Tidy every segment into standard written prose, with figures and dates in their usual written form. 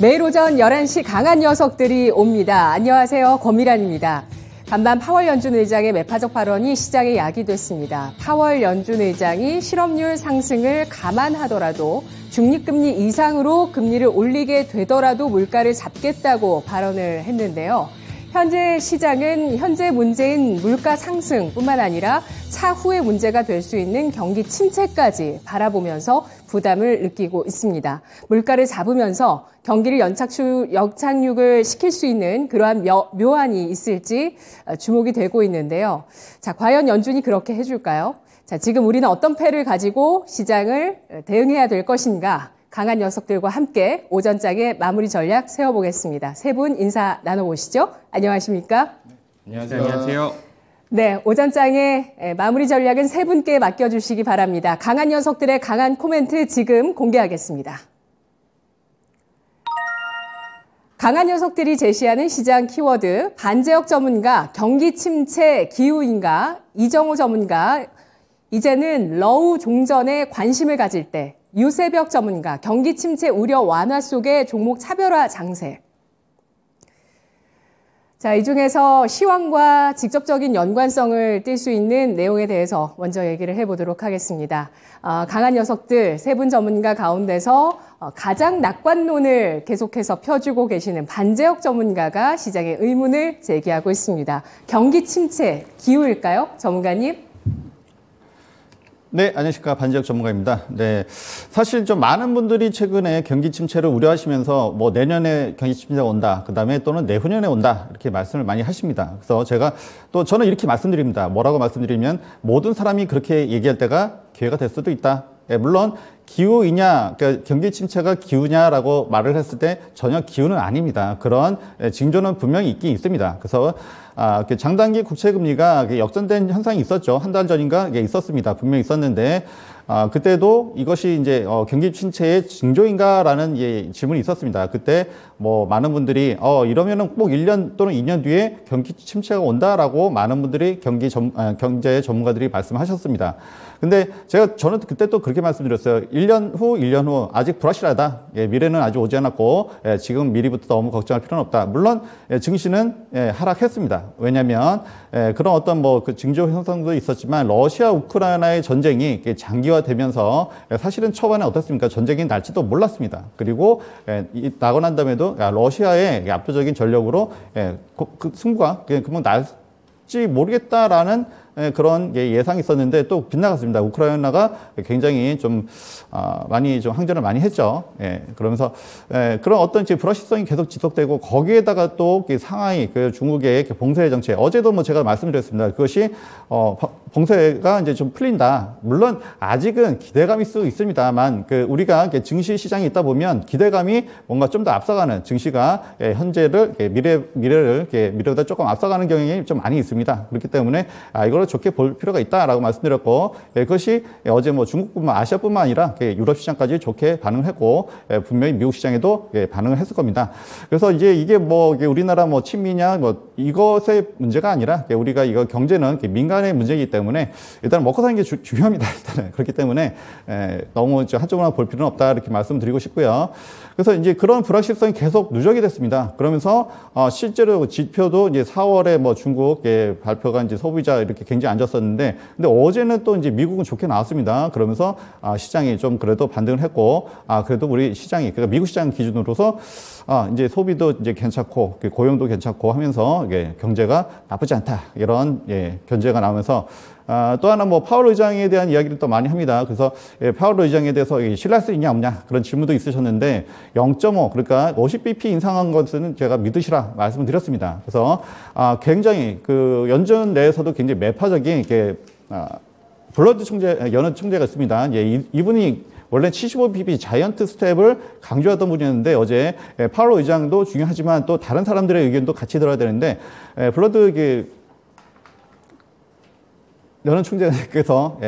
매일 오전 11시 강한 녀석들이 옵니다. 안녕하세요. 권미란입니다. 간밤 파월 연준 의장의 매파적 발언이 시장에 야기됐습니다. 파월 연준 의장이 실업률 상승을 감안하더라도 중립금리 이상으로 금리를 올리게 되더라도 물가를 잡겠다고 발언을 했는데요. 현재 시장은 현재 문제인 물가 상승뿐만 아니라 차후의 문제가 될 수 있는 경기 침체까지 바라보면서 부담을 느끼고 있습니다. 물가를 잡으면서 경기를 역착륙을 시킬 수 있는 그러한 묘안이 있을지 주목이 되고 있는데요. 자, 과연 연준이 그렇게 해줄까요? 자, 지금 우리는 어떤 패를 가지고 시장을 대응해야 될 것인가? 강한 녀석들과 함께 오전장의 마무리 전략 세워보겠습니다. 세 분 인사 나눠보시죠. 안녕하십니까? 안녕하세요. 안녕하세요. 네, 오전장의 마무리 전략은 세 분께 맡겨주시기 바랍니다. 강한 녀석들의 강한 코멘트 지금 공개하겠습니다. 강한 녀석들이 제시하는 시장 키워드, 반제역 전문가, 경기 침체 기후인가, 이정호 전문가, 이제는 러우 종전에 관심을 가질 때, 유세벽 전문가, 경기 침체 우려 완화 속의 종목 차별화 장세. 자, 이 중에서 시황과 직접적인 연관성을 띌 수 있는 내용에 대해서 먼저 얘기를 해보도록 하겠습니다. 강한 녀석들 세 분 전문가 가운데서 가장 낙관론을 계속해서 펴주고 계시는 반제역 전문가가 시장에 의문을 제기하고 있습니다. 경기 침체 기후일까요? 전문가님? 네, 안녕하십니까. 반지혁 전문가입니다. 네. 사실 좀 많은 분들이 최근에 경기 침체를 우려하시면서 뭐 내년에 경기 침체가 온다. 그 다음에 또는 내후년에 온다. 이렇게 말씀을 많이 하십니다. 그래서 제가 또 저는 이렇게 말씀드립니다. 뭐라고 말씀드리면 모든 사람이 그렇게 얘기할 때가 기회가 될 수도 있다. 예, 물론 기후이냐, 그러니까 경기 침체가 기후냐라고 말을 했을 때 전혀 기후는 아닙니다. 그런 징조는 분명히 있긴 있습니다. 그래서 장단기 국채금리가 역전된 현상이 있었죠. 한 달 전인가 있었습니다. 분명히 있었는데 그때도 이것이 이제 경기 침체의 징조인가라는 질문이 있었습니다. 그때 뭐 많은 분들이 이러면은 꼭 1년 또는 2년 뒤에 경기 침체가 온다라고 많은 분들이 경제 전문가들이 말씀하셨습니다. 근데 저는 그때 또 그렇게 말씀드렸어요. 1년 후 아직 불확실하다. 미래는 아직 오지 않았고 지금 미리부터 너무 걱정할 필요는 없다. 물론 증시는 하락했습니다. 왜냐하면 그런 어떤 뭐 그 징조 현상도 있었지만 러시아 우크라이나의 전쟁이 장기화되면서 사실은 초반에 어떻습니까? 전쟁이 날지도 몰랐습니다. 그리고 나고 난 다음에도 러시아의 압도적인 전력으로 그 승부가 금방 날지 모르겠다라는 그런 예상이 있었는데 또 빗나갔습니다. 우크라이나가 굉장히 좀 많이 좀 항전을 많이 했죠. 그러면서 그런 어떤 불확실성이 계속 지속되고 거기에다가 또 상하이 중국의 봉쇄 정책, 어제도 뭐 제가 말씀드렸습니다. 그것이 봉쇄가 이제 좀 풀린다. 물론 아직은 기대감일 수 있습니다만 우리가 증시 시장에 있다 보면 기대감이 뭔가 좀 더 앞서가는, 증시가 현재를 미래보다 조금 앞서가는 경향이 좀 많이 있습니다. 그렇기 때문에 이걸 좋게 볼 필요가 있다라고 말씀드렸고, 그것이 어제 뭐 중국뿐만 아시아뿐만 아니라 유럽 시장까지 좋게 반응했고 분명히 미국 시장에도 반응을 했을 겁니다. 그래서 이제 이게 뭐 우리나라 뭐 친미냐 뭐 이것의 문제가 아니라 우리가 이거 경제는 민간의 문제이기 때문에 일단 먹고 사는 게 중요합니다. 일단은 그렇기 때문에 너무 한쪽으로만 볼 필요는 없다 이렇게 말씀드리고 싶고요. 그래서 이제 그런 불확실성이 계속 누적이 됐습니다. 그러면서 실제로 지표도 이제 4월에 뭐 중국 발표가 이제 소비자 이렇게 굉장히 안 좋았었는데, 근데 어제는 또 이제 미국은 좋게 나왔습니다. 그러면서 시장이 좀 그래도 반등을 했고, 그래도 우리 시장이, 그러니까 미국 시장 기준으로서 이제 소비도 이제 괜찮고 고용도 괜찮고 하면서 경제가 나쁘지 않다 이런 견제가 나오면서 또 하나 뭐 파월 의장에 대한 이야기를 또 많이 합니다. 그래서 파월 의장에 대해서 신뢰할 수 있냐 없냐 그런 질문도 있으셨는데 0.5 그러니까 50bp 인상한 것은 제가 믿으시라 말씀을 드렸습니다. 그래서 굉장히 그 연준 내에서도 굉장히 매파적인 블러드 연은 총재가 있습니다. 이분이 원래 75bp 자이언트 스텝을 강조하던 분이었는데 어제 파월 의장도 중요하지만 또 다른 사람들의 의견도 같이 들어야 되는데 블러드 연은 총재께서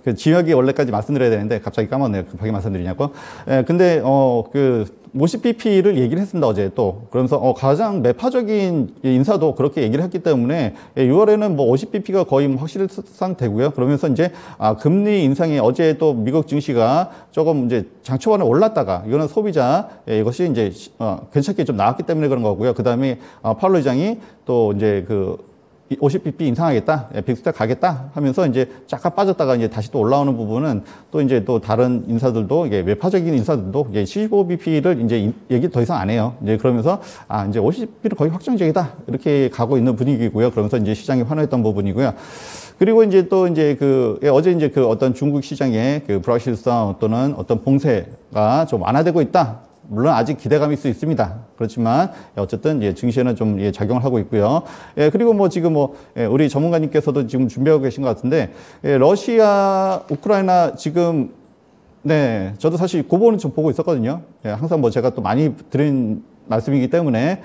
그 지역이 원래까지 말씀드려야 되는데 갑자기 까먹었네요. 급하게 말씀드리냐고. 근데 50bp를 얘기를 했습니다, 어제 또. 그러면서, 가장 매파적인 인사도 그렇게 얘기를 했기 때문에, 6월에는 뭐 50bp가 거의 뭐 확실상 되고요. 그러면서 이제, 금리 인상이 어제 또 미국 증시가 조금 이제 장 초반에 올랐다가, 이거는 소비자, 이것이 이제, 괜찮게 좀 나왔기 때문에 그런 거고요. 그 다음에, 파월 의장이 또 이제 50bp 인상하겠다, 빅스텝 가겠다 하면서 이제 잠깐 빠졌다가 이제 다시 또 올라오는 부분은 또 이제 또 다른 인사들도 이게 매파적인 인사들도 이제 75bp를 이제 얘기 더 이상 안 해요. 이제 그러면서 이제 50bp는 거의 확정적이다 이렇게 가고 있는 분위기고요. 그러면서 이제 시장이 환호했던 부분이고요. 그리고 이제 또 이제 어제 이제 어떤 중국 시장의 불확실성 또는 어떤 봉쇄가 좀 완화되고 있다. 물론 아직 기대감이 있을 수 있습니다. 그렇지만 어쨌든 증시에는 좀 작용을 하고 있고요. 그리고 뭐 지금 우리 전문가님께서도 지금 준비하고 계신 것 같은데 러시아, 우크라이나 지금 네 저도 사실 그 부분은 좀 보고 있었거든요. 항상 뭐 제가 또 많이 드린 말씀이기 때문에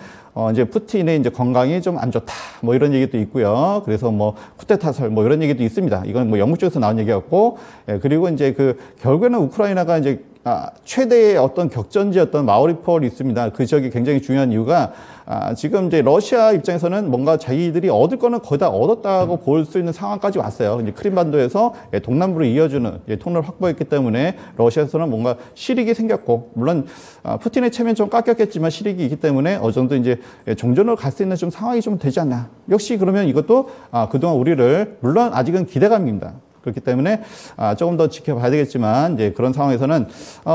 이제 푸틴의 이제 건강이 좀 안 좋다 뭐 이런 얘기도 있고요. 그래서 뭐 쿠데타설 뭐 이런 얘기도 있습니다. 이건 뭐 영국 쪽에서 나온 얘기였고 그리고 이제 결국에는 우크라이나가 이제 최대의 어떤 격전지였던 마리우폴이 있습니다. 그 지역이 굉장히 중요한 이유가 지금 이제 러시아 입장에서는 뭔가 자기들이 얻을 거는 거의 다 얻었다고 볼 수 있는 상황까지 왔어요. 이제 크림반도에서 동남부로 이어주는 통로를 확보했기 때문에 러시아에서는 뭔가 실익이 생겼고 물론 푸틴의 체면 좀 깎였겠지만 실익이 있기 때문에 어느 정도 이제 종전으로 갈 수 있는 좀 상황이 좀 되지 않나. 역시 그러면 이것도 그동안 우리를 물론 아직은 기대감입니다. 그렇기 때문에 조금 더 지켜봐야 되겠지만 이제 그런 상황에서는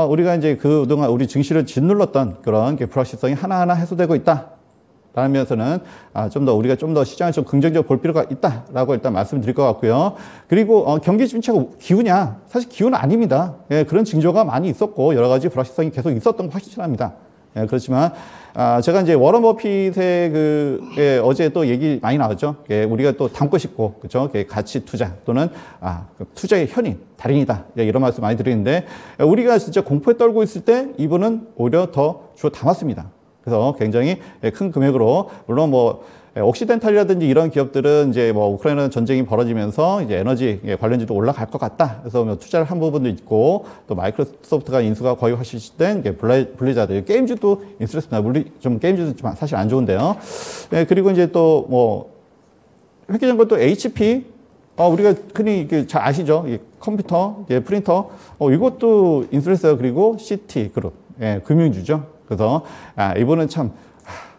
우리가 이제 그동안 우리 증시를 짓눌렀던 그런 불확실성이 하나하나 해소되고 있다. 라는 면에서는 좀 더 우리가 좀 더 시장을 좀 긍정적으로 볼 필요가 있다라고 일단 말씀드릴 것 같고요. 그리고 경기 침체가 기우냐? 사실 기우는 아닙니다. 그런 징조가 많이 있었고 여러 가지 불확실성이 계속 있었던 거 확실합니다. 그렇지만 제가 이제 워런 버핏의 어제 또 얘기 많이 나왔죠. 우리가 또 담고 싶고 그렇죠. 가치 투자 또는 투자의 현인, 달인이다. 이런 말씀 많이 드리는데 우리가 진짜 공포에 떨고 있을 때 이분은 오히려 더 주워 담았습니다. 그래서 굉장히 큰 금액으로 물론 뭐 옥시덴탈이라든지 이런 기업들은 이제 뭐 우크라이나 전쟁이 벌어지면서 이제 에너지 관련주도 올라갈 것 같다. 그래서 뭐 투자를 한 부분도 있고 또 마이크로소프트가 인수가 거의 확실시된 블리자드 게임주도 인수했습니다. 물론 좀 게임주도 좀 사실 안 좋은데요. 그리고 이제 또 뭐 획기적인 것도 HP 우리가 흔히 잘 아시죠? 컴퓨터, 프린터 이것도 인수했어요. 그리고 CT 그룹 금융주죠. 그래서 이분은 참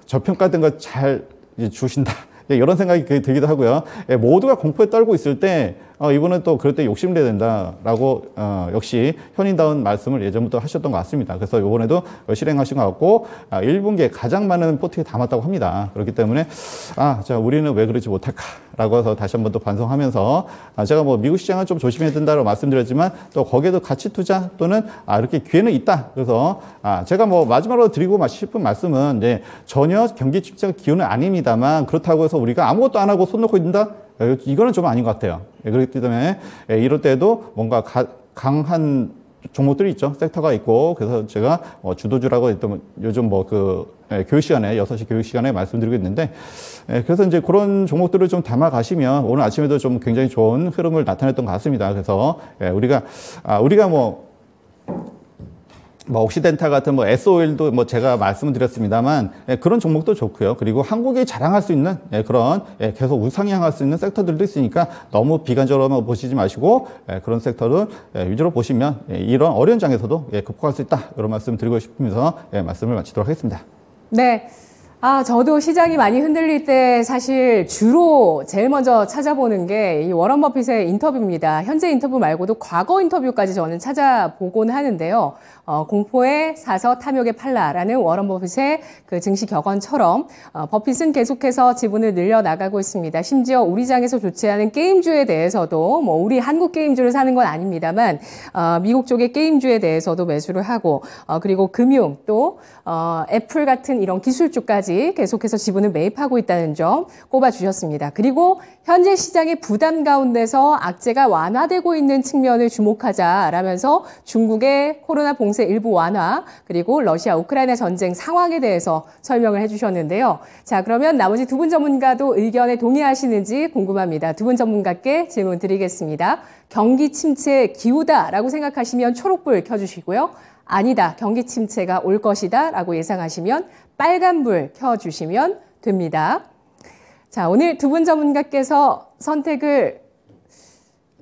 저평가된 거 잘 주신다. 이런 생각이 들기도 하고요. 모두가 공포에 떨고 있을 때 이분은 또 그럴 때 욕심을 내야 된다라고 역시 현인다운 말씀을 예전부터 하셨던 것 같습니다. 그래서 이번에도 실행하신 것 같고 1분기에 가장 많은 포트에 담았다고 합니다. 그렇기 때문에 자 우리는 왜 그러지 못할까라고 해서 다시 한번 또 반성하면서 제가 뭐 미국 시장은 좀 조심해야 된다고 말씀드렸지만 또 거기에도 가치 투자 또는 이렇게 기회는 있다. 그래서 제가 뭐 마지막으로 드리고 싶은 말씀은 전혀 경기 침체가 기운은 아닙니다만 그렇다고 해서 우리가 아무것도 안 하고 손 놓고 있는다? 이거는 좀 아닌 것 같아요. 그렇기 때문에 이럴 때도 뭔가 강한 종목들이 있죠. 섹터가 있고 그래서 제가 주도주라고 했던 요즘 교육 시간에 6시 교육 시간에 말씀드리고 있는데 그래서 이제 그런 종목들을 좀 담아 가시면 오늘 아침에도 좀 굉장히 좋은 흐름을 나타냈던 것 같습니다. 그래서 우리가 옥시덴탈 같은 SOL도 제가 말씀을 드렸습니다만 그런 종목도 좋고요. 그리고 한국이 자랑할 수 있는 그런 계속 우상향할 수 있는 섹터들도 있으니까 너무 비관적으로만 보시지 마시고 그런 섹터를 위주로 보시면 이런 어려운 장에서도 극복할 수 있다. 이런 말씀 드리고 싶으면서 말씀을 마치도록 하겠습니다. 네. 저도 시장이 많이 흔들릴 때 사실 주로 제일 먼저 찾아보는 게 이 워런 버핏의 인터뷰입니다. 현재 인터뷰 말고도 과거 인터뷰까지 저는 찾아보곤 하는데요. 공포에 사서 탐욕에 팔라라는 워런 버핏의 그 증시 격언처럼 버핏은 계속해서 지분을 늘려나가고 있습니다. 심지어 우리 장에서 좋지 않은 게임주에 대해서도 뭐 우리 한국 게임주를 사는 건 아닙니다만 미국 쪽의 게임주에 대해서도 매수를 하고 그리고 금융 또 애플 같은 이런 기술주까지 계속해서 지분을 매입하고 있다는 점 꼽아주셨습니다. 그리고 현재 시장의 부담 가운데서 악재가 완화되고 있는 측면을 주목하자라면서 중국의 코로나 봉쇄 일부 완화 그리고 러시아 우크라이나 전쟁 상황에 대해서 설명을 해주셨는데요. 자, 그러면 나머지 두 분 전문가도 의견에 동의하시는지 궁금합니다. 두 분 전문가께 질문 드리겠습니다. 경기 침체 기우다라고 생각하시면 초록불 켜주시고요. 아니다, 경기 침체가 올 것이다 라고 예상하시면 빨간불 켜주시면 됩니다. 자, 오늘 두 분 전문가께서 선택을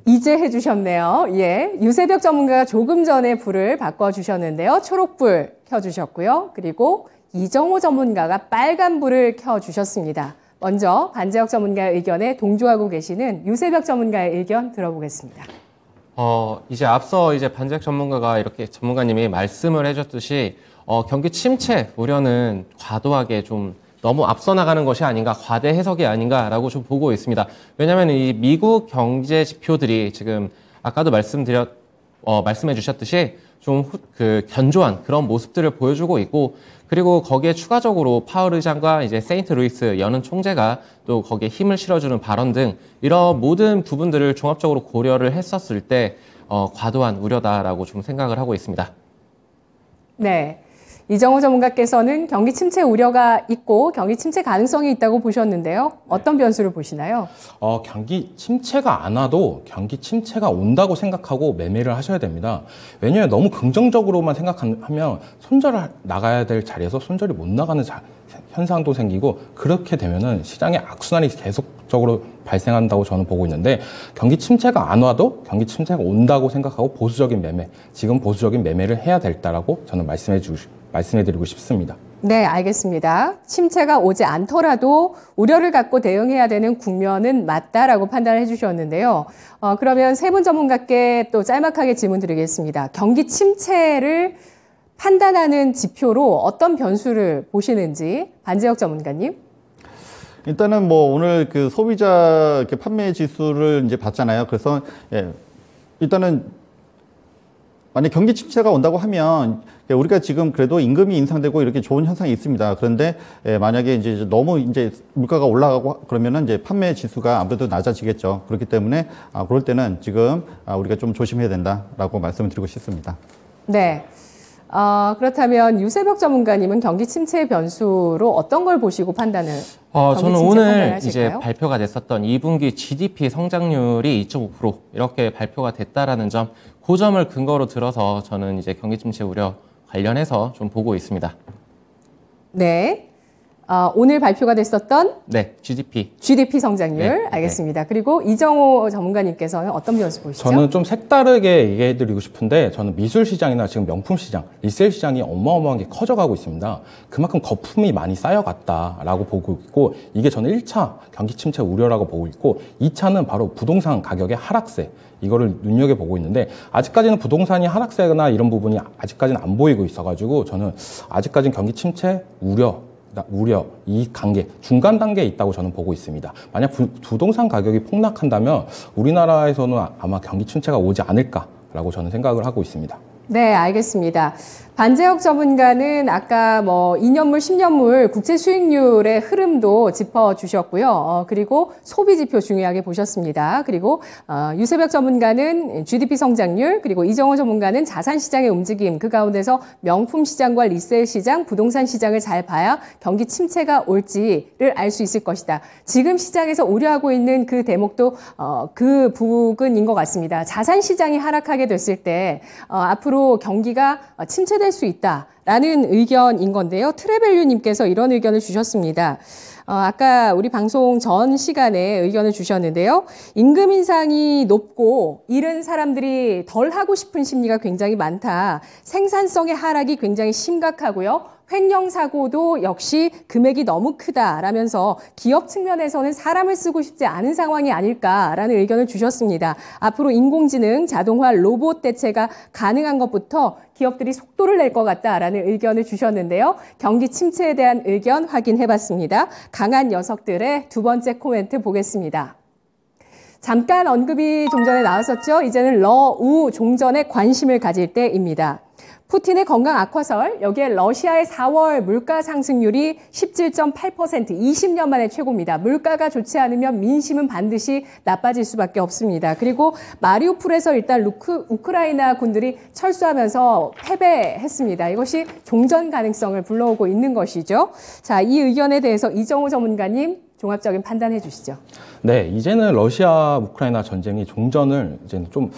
이제 해주셨네요. 예, 유세벽 전문가가 조금 전에 불을 바꿔주셨는데요. 초록불 켜주셨고요. 그리고 이정호 전문가가 빨간불을 켜주셨습니다. 먼저 반재혁 전문가의 의견에 동조하고 계시는 유세벽 전문가의 의견 들어보겠습니다. 이제 앞서 반재혁 전문가가 이렇게 전문가님이 말씀을 해줬듯이 경기 침체 우려는 과도하게 좀 너무 앞서 나가는 것이 아닌가, 과대 해석이 아닌가라고 좀 보고 있습니다. 왜냐하면 이 미국 경제 지표들이 지금 아까도 말씀해 주셨듯이 좀 견조한 그런 모습들을 보여주고 있고, 그리고 거기에 추가적으로 파월 의장과 이제 세인트 루이스 연은 총재가 또 거기에 힘을 실어주는 발언 등 이런 모든 부분들을 종합적으로 고려를 했었을 때 과도한 우려다라고 좀 생각을 하고 있습니다. 네. 이정호 전문가께서는 경기 침체 우려가 있고 경기 침체 가능성이 있다고 보셨는데요. 어떤 변수를 보시나요? 경기 침체가 안 와도 경기 침체가 온다고 생각하고 매매를 하셔야 됩니다. 왜냐하면 너무 긍정적으로만 생각하면 손절 나가야 될 자리에서 손절이 못 나가는 현상도 생기고, 그렇게 되면은 시장의 악순환이 계속적으로 발생한다고 저는 보고 있는데, 경기 침체가 안 와도 경기 침체가 온다고 생각하고 보수적인 매매, 지금 보수적인 매매를 해야 될다라고 저는 말씀해드리고 싶습니다. 네, 알겠습니다. 침체가 오지 않더라도 우려를 갖고 대응해야 되는 국면은 맞다라고 판단을 해주셨는데요. 그러면 세 분 전문가께 또 짤막하게 질문 드리겠습니다. 경기 침체를 판단하는 지표로 어떤 변수를 보시는지 반재혁 전문가님. 일단은 오늘 그 소비자 이렇게 판매 지수를 이제 봤잖아요. 그래서 일단은 만약 경기 침체가 온다고 하면 우리가 지금 그래도 임금이 인상되고 이렇게 좋은 현상이 있습니다. 그런데 만약에 이제 너무 이제 물가가 올라가고 그러면은 이제 판매 지수가 아무래도 낮아지겠죠. 그렇기 때문에 그럴 때는 지금 우리가 좀 조심해야 된다라고 말씀을 드리고 싶습니다. 네. 그렇다면 유세벽 전문가님은 경기 침체 변수로 어떤 걸 보시고 판단을? 저는 오늘 이제 발표가 됐었던 2분기 GDP 성장률이 2.5% 이렇게 발표가 됐다라는 점, 그 점을 근거로 들어서 저는 이제 경기 침체 우려 관련해서 좀 보고 있습니다. 네. 오늘 발표가 됐었던 네, GDP 성장률. 네, 알겠습니다. 네. 그리고 이정호 전문가님께서는 어떤 변수 보시죠? 저는 좀 색다르게 얘기해드리고 싶은데, 저는 미술 시장이나 지금 명품 시장, 리셀 시장이 어마어마하게 커져가고 있습니다. 그만큼 거품이 많이 쌓여갔다라고 보고 있고, 이게 저는 1차 경기 침체 우려라고 보고 있고, 2차는 바로 부동산 가격의 하락세, 이거를 눈여겨보고 있는데, 아직까지는 부동산이 하락세나 이런 부분이 아직까지는 안 보이고 있어가지고, 저는 아직까지는 경기 침체 우려, 이 관계, 중간 단계에 있다고 저는 보고 있습니다. 만약 부동산 가격이 폭락한다면 우리나라에서는 아마 경기 침체가 오지 않을까라고 저는 생각을 하고 있습니다. 네, 알겠습니다. 반재혁 전문가는 아까 2년물, 10년물 국채 수익률의 흐름도 짚어주셨고요. 그리고 소비 지표 중요하게 보셨습니다. 그리고 유세벽 전문가는 GDP 성장률, 그리고 이정호 전문가는 자산 시장의 움직임, 그 가운데서 명품 시장과 리셀 시장, 부동산 시장을 잘 봐야 경기 침체가 올지를 알 수 있을 것이다. 지금 시장에서 우려하고 있는 그 대목도 그 부분인 것 같습니다. 자산 시장이 하락하게 됐을 때 앞으로 경기가 침체될 수 있다라는 의견인 건데요. 트레벨류님께서 이런 의견을 주셨습니다. 아까 우리 방송 전 시간에 의견을 주셨는데요. 임금 인상이 높고 일은 사람들이 덜 하고 싶은 심리가 굉장히 많다. 생산성의 하락이 굉장히 심각하고요. 횡령사고도 역시 금액이 너무 크다라면서 기업 측면에서는 사람을 쓰고 싶지 않은 상황이 아닐까라는 의견을 주셨습니다. 앞으로 인공지능, 자동화, 로봇 대체가 가능한 것부터 기업들이 속도를 낼 것 같다라는 의견을 주셨는데요. 경기 침체에 대한 의견 확인해봤습니다. 강한 녀석들의 두 번째 코멘트 보겠습니다. 잠깐 언급이 좀 전에 나왔었죠. 이제는 러우 종전에 관심을 가질 때입니다. 푸틴의 건강 악화설, 여기에 러시아의 4월 물가 상승률이 17.8%, 20년 만에 최고입니다. 물가가 좋지 않으면 민심은 반드시 나빠질 수밖에 없습니다. 그리고 마리우폴에서 일단 우크라이나 군들이 철수하면서 패배했습니다. 이것이 종전 가능성을 불러오고 있는 것이죠. 자, 이 의견에 대해서 이정호 전문가님 종합적인 판단해 주시죠. 네, 이제는 러시아 우크라이나 전쟁이 종전을 이제는 좀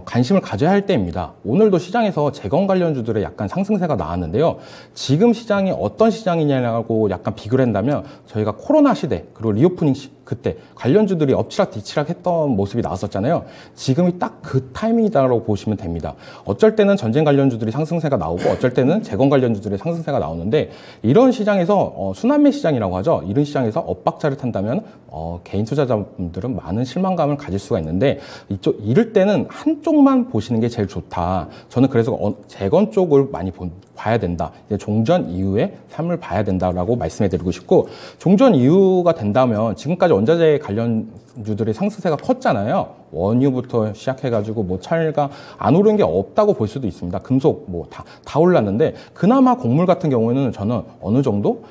관심을 가져야 할 때입니다. 오늘도 시장에서 재건 관련주들의 약간 상승세가 나왔는데요. 지금 시장이 어떤 시장이냐고 약간 비교를 한다면 저희가 코로나 시대 그리고 리오프닝 그때 관련주들이 엎치락 뒤치락 했던 모습이 나왔었잖아요. 지금이 딱 그 타이밍이다라고 보시면 됩니다. 어쩔 때는 전쟁 관련주들이 상승세가 나오고 어쩔 때는 재건 관련주들의 상승세가 나오는데 이런 시장에서 순환매 시장이라고 하죠. 이런 시장에서 엇박자를 탄다면 개인 투자자분들은 많은 실망감을 가질 수가 있는데 이럴 때는 한쪽만 보시는 게 제일 좋다. 저는 그래서 재건 쪽을 많이 봐야 된다. 이제 종전 이후의 삶을 봐야 된다라고 말씀해드리고 싶고 종전 이후가 된다면 지금까지 원자재 관련주들의 상승세가 컸잖아요. 원유부터 시작해가지고 뭐 찰가 안 오른 게 없다고 볼 수도 있습니다. 금속 뭐 다 올랐는데 그나마 곡물 같은 경우에는 저는 어느 정도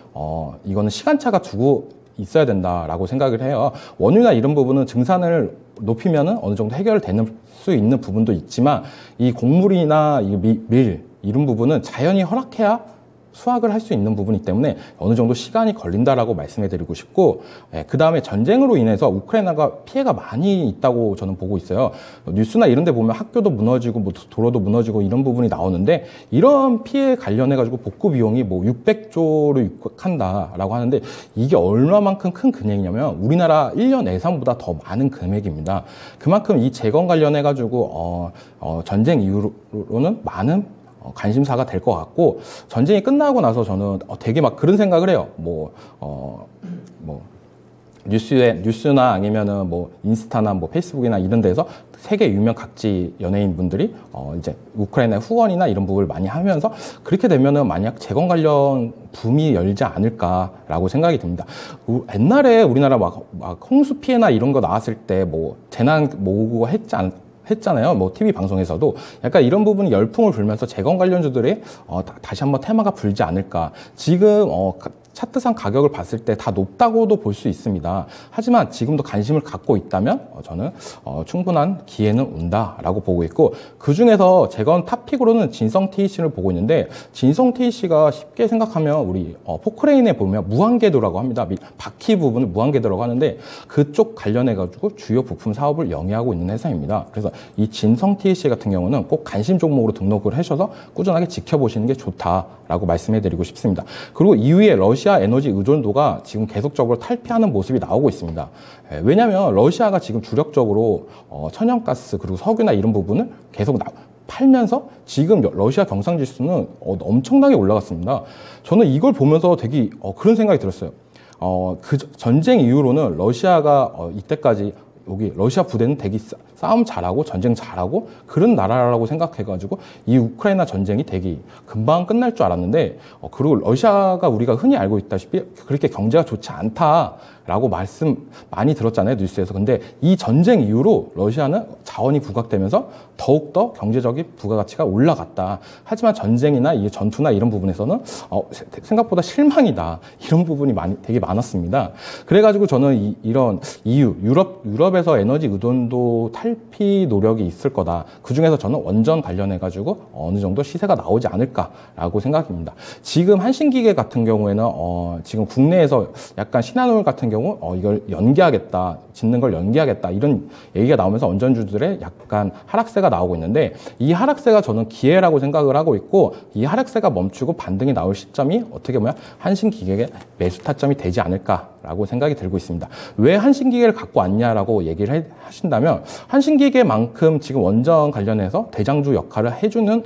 이거는 시간차가 두고 있어야 된다라고 생각을 해요. 원유나 이런 부분은 증산을 높이면은 어느 정도 해결되는 수 있는 부분도 있지만 이 곡물이나 이 밀 이런 부분은 자연이 허락해야 수확을 할 수 있는 부분이기 때문에 어느 정도 시간이 걸린다라고 말씀해드리고 싶고 그 다음에 전쟁으로 인해서 우크라이나가 피해가 많이 있다고 저는 보고 있어요. 뉴스나 이런 데 보면 학교도 무너지고 뭐 도로도 무너지고 이런 부분이 나오는데 이런 피해 관련해가지고 복구 비용이 뭐 600조를 육박한다라고 하는데 이게 얼마만큼 큰 금액이냐면 우리나라 1년 예산보다 더 많은 금액입니다. 그만큼 이 재건 관련해가지고 전쟁 이후로는 많은 관심사가 될 것 같고 전쟁이 끝나고 나서 저는 되게 막 그런 생각을 해요. 뉴스나 아니면은 뭐 인스타나 뭐 페이스북이나 이런 데서 세계 유명 각지 연예인분들이 이제 우크라이나 후원이나 이런 부분을 많이 하면서 그렇게 되면은 만약 재건 관련 붐이 열지 않을까라고 생각이 듭니다. 옛날에 우리나라 막 홍수 피해나 이런 거 나왔을 때 뭐 재난 모으고 했잖아요. 뭐 TV 방송에서도 약간 이런 부분이 열풍을 불면서 재건 관련주들이 다시 한번 테마가 불지 않을까. 지금 차트상 가격을 봤을 때 다 높다고도 볼 수 있습니다. 하지만 지금도 관심을 갖고 있다면 저는 충분한 기회는 온다라고 보고 있고 그중에서 재건 탑픽으로는 진성 TEC를 보고 있는데 진성 TEC가 쉽게 생각하면 우리 포크레인에 보면 무한궤도라고 합니다. 바퀴 부분을 무한궤도라고 하는데 그쪽 관련해가지고 주요 부품 사업을 영위하고 있는 회사입니다. 그래서 이 진성 TEC 같은 경우는 꼭 관심 종목으로 등록을 하셔서 꾸준하게 지켜보시는 게 좋다라고 말씀해드리고 싶습니다. 그리고 이후에 러시아 에너지 의존도가 지금 계속적으로 탈피하는 모습이 나오고 있습니다. 왜냐하면 러시아가 지금 주력적으로 천연가스 그리고 석유나 이런 부분을 계속 팔면서 지금 러시아 경상지수는 엄청나게 올라갔습니다. 저는 이걸 보면서 되게 그런 생각이 들었어요. 그 전쟁 이후로는 러시아가 이때까지 여기 러시아 부대는 되게 싸움 잘하고 전쟁 잘하고 그런 나라라고 생각해가지고 이 우크라이나 전쟁이 되게 금방 끝날 줄 알았는데 그리고 러시아가 우리가 흔히 알고 있다시피 그렇게 경제가 좋지 않다라고 말씀 많이 들었잖아요, 뉴스에서. 근데 이 전쟁 이후로 러시아는 자원이 부각되면서 더욱더 경제적인 부가가치가 올라갔다. 하지만 전쟁이나 이 전투나 이런 부분에서는 생각보다 실망이다. 이런 부분이 되게 많았습니다. 그래가지고 저는 이런 EU, 유럽에서 에너지 의존도 탈피 노력이 있을 거다. 그중에서 저는 원전 관련해가지고 어느 정도 시세가 나오지 않을까라고 생각합니다. 지금 한신기계 같은 경우에는 지금 국내에서 약간 신한울 같은 경우 이걸 연기하겠다, 짓는 걸 연기하겠다 이런 얘기가 나오면서 원전주들의 약간 하락세가 나오고 있는데 이 하락세가 저는 기회라고 생각을 하고 있고 이 하락세가 멈추고 반등이 나올 시점이 어떻게 보면 한신기계의 매수 타점이 되지 않을까라고 생각이 들고 있습니다. 왜 한신기계를 갖고 왔냐라고 얘기를 하신다면 한신기계만큼 지금 원전 관련해서 대장주 역할을 해주는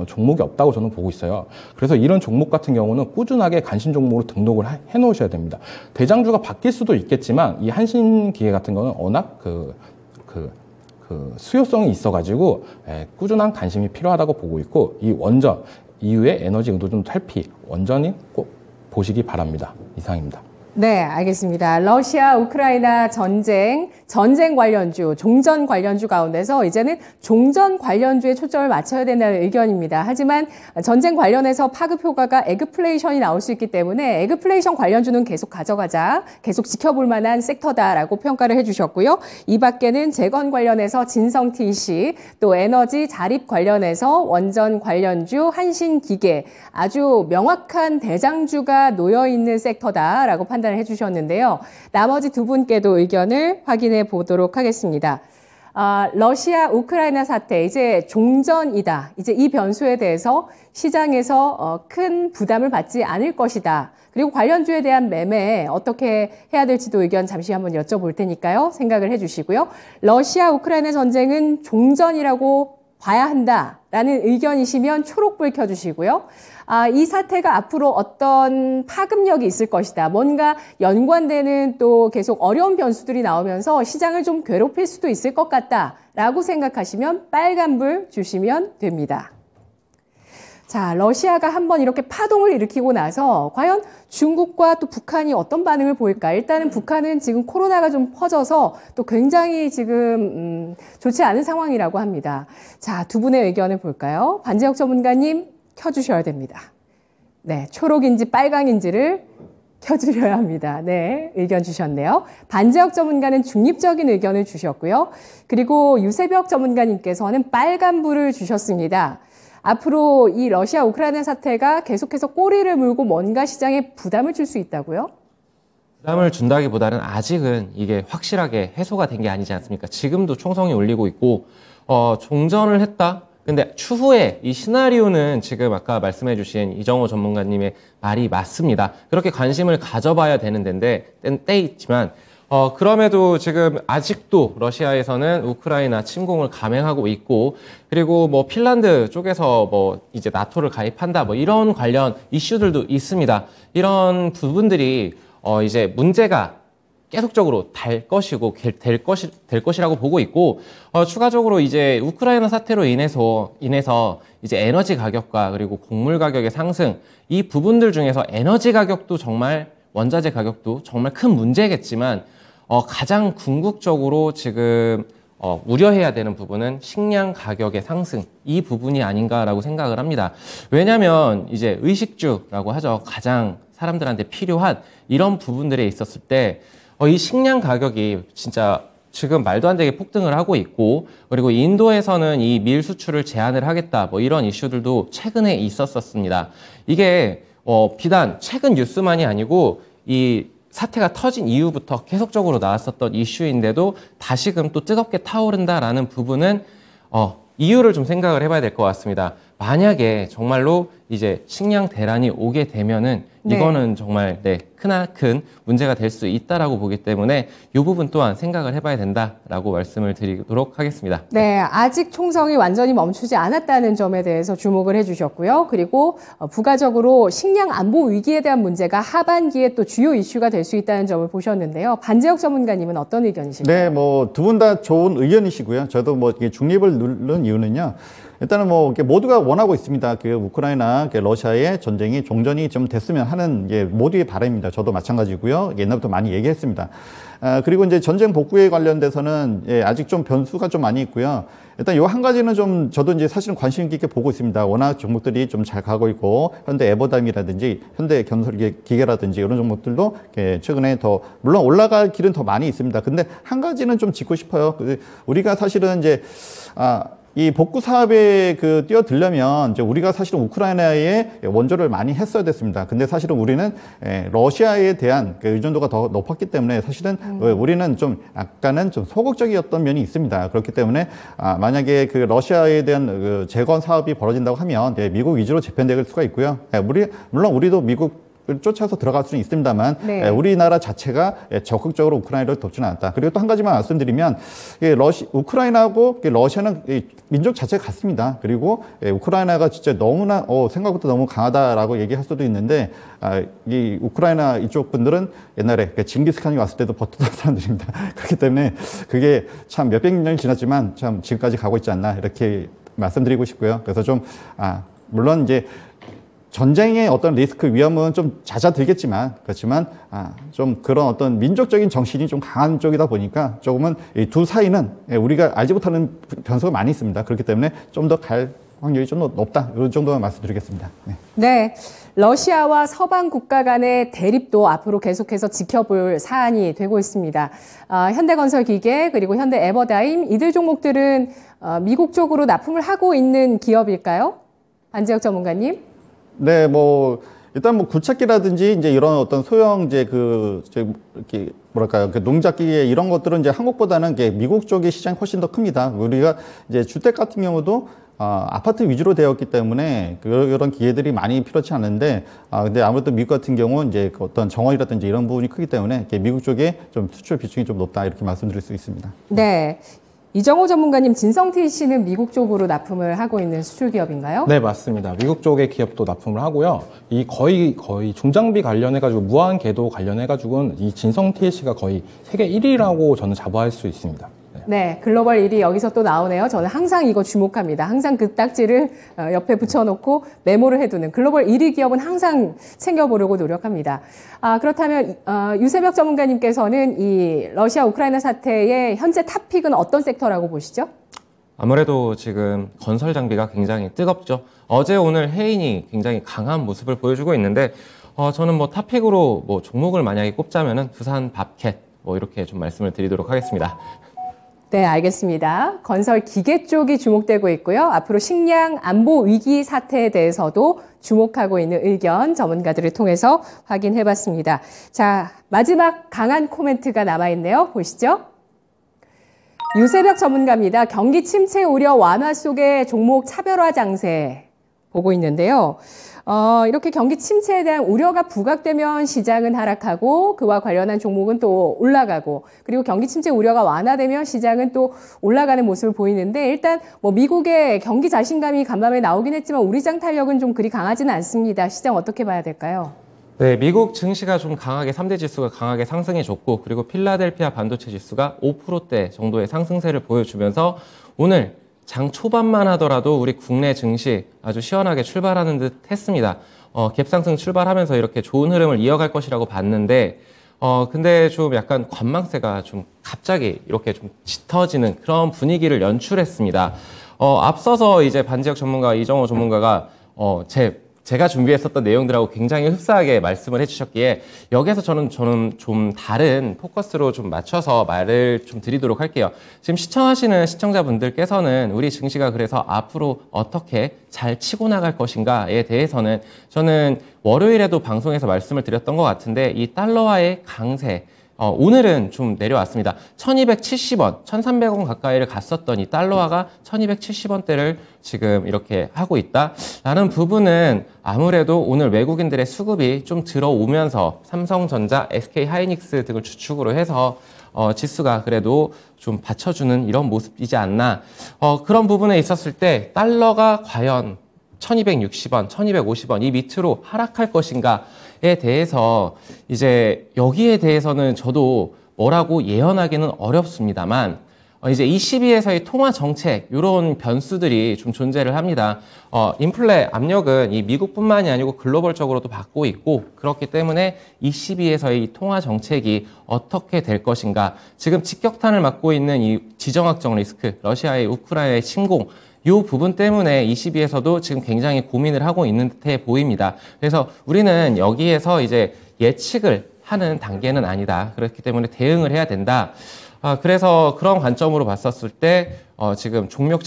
종목이 없다고 저는 보고 있어요. 그래서 이런 종목 같은 경우는 꾸준하게 관심 종목으로 등록을 해놓으셔야 됩니다. 대장주가 바뀔 수도 있겠지만 이 한신기계 같은 거는 워낙 수요성이 있어가지고 꾸준한 관심이 필요하다고 보고 있고 이 원전 이후에 에너지 의존도 탈피 원전이 꼭 보시기 바랍니다. 이상입니다. 네, 알겠습니다. 러시아 우크라이나 전쟁 전쟁 관련주, 종전 관련주 가운데서 이제는 종전 관련주에 초점을 맞춰야 된다는 의견입니다. 하지만 전쟁 관련해서 파급 효과가 에그플레이션이 나올 수 있기 때문에 에그플레이션 관련주는 계속 가져가자, 계속 지켜볼 만한 섹터다라고 평가를 해주셨고요. 이 밖에는 재건 관련해서 진성 TC, 또 에너지 자립 관련해서 원전 관련주, 한신기계, 아주 명확한 대장주가 놓여있는 섹터다라고 판단을 해주셨는데요. 나머지 두 분께도 의견을 확인해 보도록 하겠습니다. 러시아 우크라이나 사태 이제 종전이다. 이제 이 변수에 대해서 시장에서 큰 부담을 받지 않을 것이다. 그리고 관련주에 대한 매매 어떻게 해야 될지도 의견 잠시 한번 여쭤볼 테니까요. 생각을 해주시고요. 러시아 우크라이나 전쟁은 종전이라고 봐야 한다라는 의견이시면 초록불 켜주시고요. 이 사태가 앞으로 어떤 파급력이 있을 것이다. 뭔가 연관되는 또 계속 어려운 변수들이 나오면서 시장을 좀 괴롭힐 수도 있을 것 같다라고 생각하시면 빨간불 주시면 됩니다. 자, 러시아가 한번 이렇게 파동을 일으키고 나서 과연 중국과 또 북한이 어떤 반응을 보일까? 일단은 북한은 지금 코로나가 좀 퍼져서 또 굉장히 지금 좋지 않은 상황이라고 합니다. 자, 두 분의 의견을 볼까요? 반재혁 전문가님 켜주셔야 됩니다. 네, 초록인지 빨강인지를 켜주셔야 합니다. 네, 의견 주셨네요. 반재혁 전문가는 중립적인 의견을 주셨고요. 그리고 유세벽 전문가님께서는 빨간불을 주셨습니다. 앞으로 이 러시아 우크라이나 사태가 계속해서 꼬리를 물고 뭔가 시장에 부담을 줄 수 있다고요? 부담을 준다기보다는 아직은 이게 확실하게 해소가 된 게 아니지 않습니까? 지금도 총성이 울리고 있고 종전을 했다? 근데 추후에 이 시나리오는 지금 아까 말씀해 주신 이정호 전문가님의 말이 맞습니다. 그렇게 관심을 가져봐야 되는 때에 있지만 그럼에도 지금 아직도 러시아에서는 우크라이나 침공을 감행하고 있고, 그리고 뭐 핀란드 쪽에서 뭐 이제 나토를 가입한다 뭐 이런 관련 이슈들도 있습니다. 이런 부분들이 이제 문제가 계속적으로 될 것이고 될 것이라고 보고 있고, 추가적으로 이제 우크라이나 사태로 인해서 이제 에너지 가격과 그리고 곡물 가격의 상승, 이 부분들 중에서 에너지 가격도 정말 원자재 가격도 정말 큰 문제겠지만 가장 궁극적으로 지금 우려해야 되는 부분은 식량 가격의 상승, 이 부분이 아닌가라고 생각을 합니다. 왜냐하면 이제 의식주라고 하죠. 가장 사람들한테 필요한 이런 부분들에 있었을 때 이 식량 가격이 진짜 지금 말도 안 되게 폭등을 하고 있고, 그리고 인도에서는 이 밀 수출을 제한을 하겠다 뭐 이런 이슈들도 최근에 있었습니다. 이게 비단 최근 뉴스만이 아니고 이 사태가 터진 이후부터 계속적으로 나왔었던 이슈인데도 다시금 또 뜨겁게 타오른다라는 부분은 이유를 좀 생각을 해봐야 될 것 같습니다. 만약에 정말로 이제 식량 대란이 오게 되면은 이거는 정말 크나큰 문제가 될 수 있다라고 보기 때문에 이 부분 또한 생각을 해봐야 된다라고 말씀을 드리도록 하겠습니다. 네, 아직 총성이 완전히 멈추지 않았다는 점에 대해서 주목을 해주셨고요. 그리고 부가적으로 식량 안보 위기에 대한 문제가 하반기에 또 주요 이슈가 될 수 있다는 점을 보셨는데요. 반재혁 전문가님은 어떤 의견이실까요? 네, 뭐 두 분 다 좋은 의견이시고요. 저도 뭐 중립을 누른 이유는요. 일단은 뭐 모두가 원하고 있습니다. 그 우크라이나, 러시아의 전쟁이 종전이 좀 됐으면 하는 게 모두의 바람입니다. 저도 마찬가지고요. 옛날부터 많이 얘기했습니다. 그리고 이제 전쟁 복구에 관련돼서는 아직 좀 변수가 좀 많이 있고요. 일단 요 한 가지는 좀 저도 이제 사실은 관심 깊게 보고 있습니다. 워낙 종목들이 좀 잘 가고 있고, 현대 에버담이라든지 현대 건설기계라든지 이런 종목들도 최근에 더 물론 올라갈 길은 더 많이 있습니다. 근데 한 가지는 좀 짚고 싶어요. 우리가 사실은 이제 이 복구 사업에 뛰어들려면 이제 우리가 사실은 우크라이나에 원조를 많이 했어야 됐습니다. 근데 사실은 우리는 러시아에 대한 의존도가 더 높았기 때문에 사실은 우리는 좀 약간은 좀 소극적이었던 면이 있습니다. 그렇기 때문에 만약에 러시아에 대한 재건 사업이 벌어진다고 하면 미국 위주로 재편될 수가 있고요. 물론 우리도 미국 쫓아서 들어갈 수는 있습니다만 우리나라 자체가 적극적으로 우크라이나를 돕지는 않았다. 그리고 또 한 가지만 말씀드리면 우크라이나하고 러시아는 민족 자체가 같습니다. 그리고 우크라이나가 진짜 너무나 생각보다 너무 강하다라고 얘기할 수도 있는데 이 우크라이나 이쪽 분들은 옛날에 징기스칸이 왔을 때도 버티던 사람들입니다. 그렇기 때문에 그게 참 몇백 년이 지났지만 참 지금까지 가고 있지 않나 이렇게 말씀드리고 싶고요. 그래서 좀 물론 이제 전쟁의 어떤 리스크 위험은 좀 잦아들겠지만 그렇지만 좀 그런 어떤 민족적인 정신이 좀 강한 쪽이다 보니까 조금은 이 두 사이는 우리가 알지 못하는 변수가 많이 있습니다. 그렇기 때문에 좀 더 갈 확률이 좀 높다. 이런 정도만 말씀드리겠습니다. 네. 네. 러시아와 서방 국가 간의 대립도 앞으로 계속해서 지켜볼 사안이 되고 있습니다. 현대건설기계 그리고 현대에버다임 이들 종목들은 미국 쪽으로 납품을 하고 있는 기업일까요? 안재혁 전문가님. 네, 일단 구착기라든지 이제 이런 어떤 소형 이제 이렇게 뭐랄까요, 농작기계 이런 것들은 이제 한국보다는 미국 쪽의 시장이 훨씬 더 큽니다. 우리가 이제 주택 같은 경우도 아파트 위주로 되었기 때문에 그런 기계들이 많이 필요치 않은데, 근데 아무래도 미국 같은 경우는 이제 어떤 정원이라든지 이런 부분이 크기 때문에 미국 쪽에 좀 수출 비중이 좀 높다 이렇게 말씀드릴 수 있습니다. 네. 이정호 전문가님, 진성TC는 미국 쪽으로 납품을 하고 있는 수출 기업인가요? 네, 맞습니다. 미국 쪽의 기업도 납품을 하고요. 이 거의 중장비 관련해가지고 무한 궤도 관련해가지고는 이 진성TC가 거의 세계 1위라고 저는 자부할 수 있습니다. 네, 글로벌 1위 여기서 또 나오네요. 저는 항상 이거 주목합니다. 항상 그 딱지를 옆에 붙여놓고 메모를 해두는 글로벌 1위 기업은 항상 챙겨보려고 노력합니다. 그렇다면 유세벽 전문가님께서는 이 러시아 우크라이나 사태의 현재 탑픽은 어떤 섹터라고 보시죠? 아무래도 지금 건설 장비가 굉장히 뜨겁죠. 어제 오늘 해인이 굉장히 강한 모습을 보여주고 있는데 저는 탑픽으로 종목을 만약에 꼽자면은 두산 밥캣 이렇게 좀 말씀을 드리도록 하겠습니다. 네, 알겠습니다. 건설 기계 쪽이 주목되고 있고요. 앞으로 식량 안보 위기 사태에 대해서도 주목하고 있는 의견 전문가들을 통해서 확인해봤습니다. 자, 마지막 강한 코멘트가 남아있네요. 보시죠. 유세벽 전문가입니다. 경기 침체 우려 완화 속에 종목 차별화 장세 보고 있는데요. 이렇게 경기 침체에 대한 우려가 부각되면 시장은 하락하고 그와 관련한 종목은 또 올라가고 그리고 경기 침체 우려가 완화되면 시장은 또 올라가는 모습을 보이는데 일단 미국의 경기 자신감이 간밤에 나오긴 했지만 우리 장 탄력은 좀 그리 강하지는 않습니다. 시장 어떻게 봐야 될까요? 네, 미국 증시가 좀 강하게 3대 지수가 강하게 상승해줬고 그리고 필라델피아 반도체 지수가 5%대 정도의 상승세를 보여주면서 오늘 장 초반만 하더라도 우리 국내 증시 아주 시원하게 출발하는 듯 했습니다. 갭상승 출발하면서 이렇게 좋은 흐름을 이어갈 것이라고 봤는데, 근데 좀 약간 관망세가 좀 갑자기 이렇게 좀 짙어지는 그런 분위기를 연출했습니다. 앞서서 이제 반지역 전문가 이정호 전문가가 제가 준비했었던 내용들하고 굉장히 흡사하게 말씀을 해주셨기에 여기에서 저는 좀 다른 포커스로 좀 맞춰서 말을 좀 드리도록 할게요. 지금 시청하시는 시청자분들께서는 우리 증시가 그래서 앞으로 어떻게 잘 치고 나갈 것인가에 대해서는 저는 월요일에도 방송에서 말씀을 드렸던 것 같은데 이 달러와의 강세, 오늘은 좀 내려왔습니다. 1270원, 1300원 가까이를 갔었던 이 달러화가 1270원대를 지금 이렇게 하고 있다라는 부분은 아무래도 오늘 외국인들의 수급이 좀 들어오면서 삼성전자, SK하이닉스 등을 주축으로 해서 지수가 그래도 좀 받쳐주는 이런 모습이지 않나. 그런 부분에 있었을 때 달러가 과연 1260원, 1250원 이 밑으로 하락할 것인가에 대해서 이제 여기에 대해서는 저도 뭐라고 예언하기는 어렵습니다만 이제 ECB에서의 통화 정책 이런 변수들이 좀 존재를 합니다. 인플레 압력은 이 미국뿐만이 아니고 글로벌적으로도 받고 있고 그렇기 때문에 ECB에서의 이 통화 정책이 어떻게 될 것인가. 지금 직격탄을 맞고 있는 이 지정학적 리스크, 러시아의 우크라이나의 침공 이 부분 때문에 ECB에서도 지금 굉장히 고민을 하고 있는 듯해 보입니다. 그래서 우리는 여기에서 이제 예측을 하는 단계는 아니다. 그렇기 때문에 대응을 해야 된다. 그래서 그런 관점으로 봤었을 때 지금 종목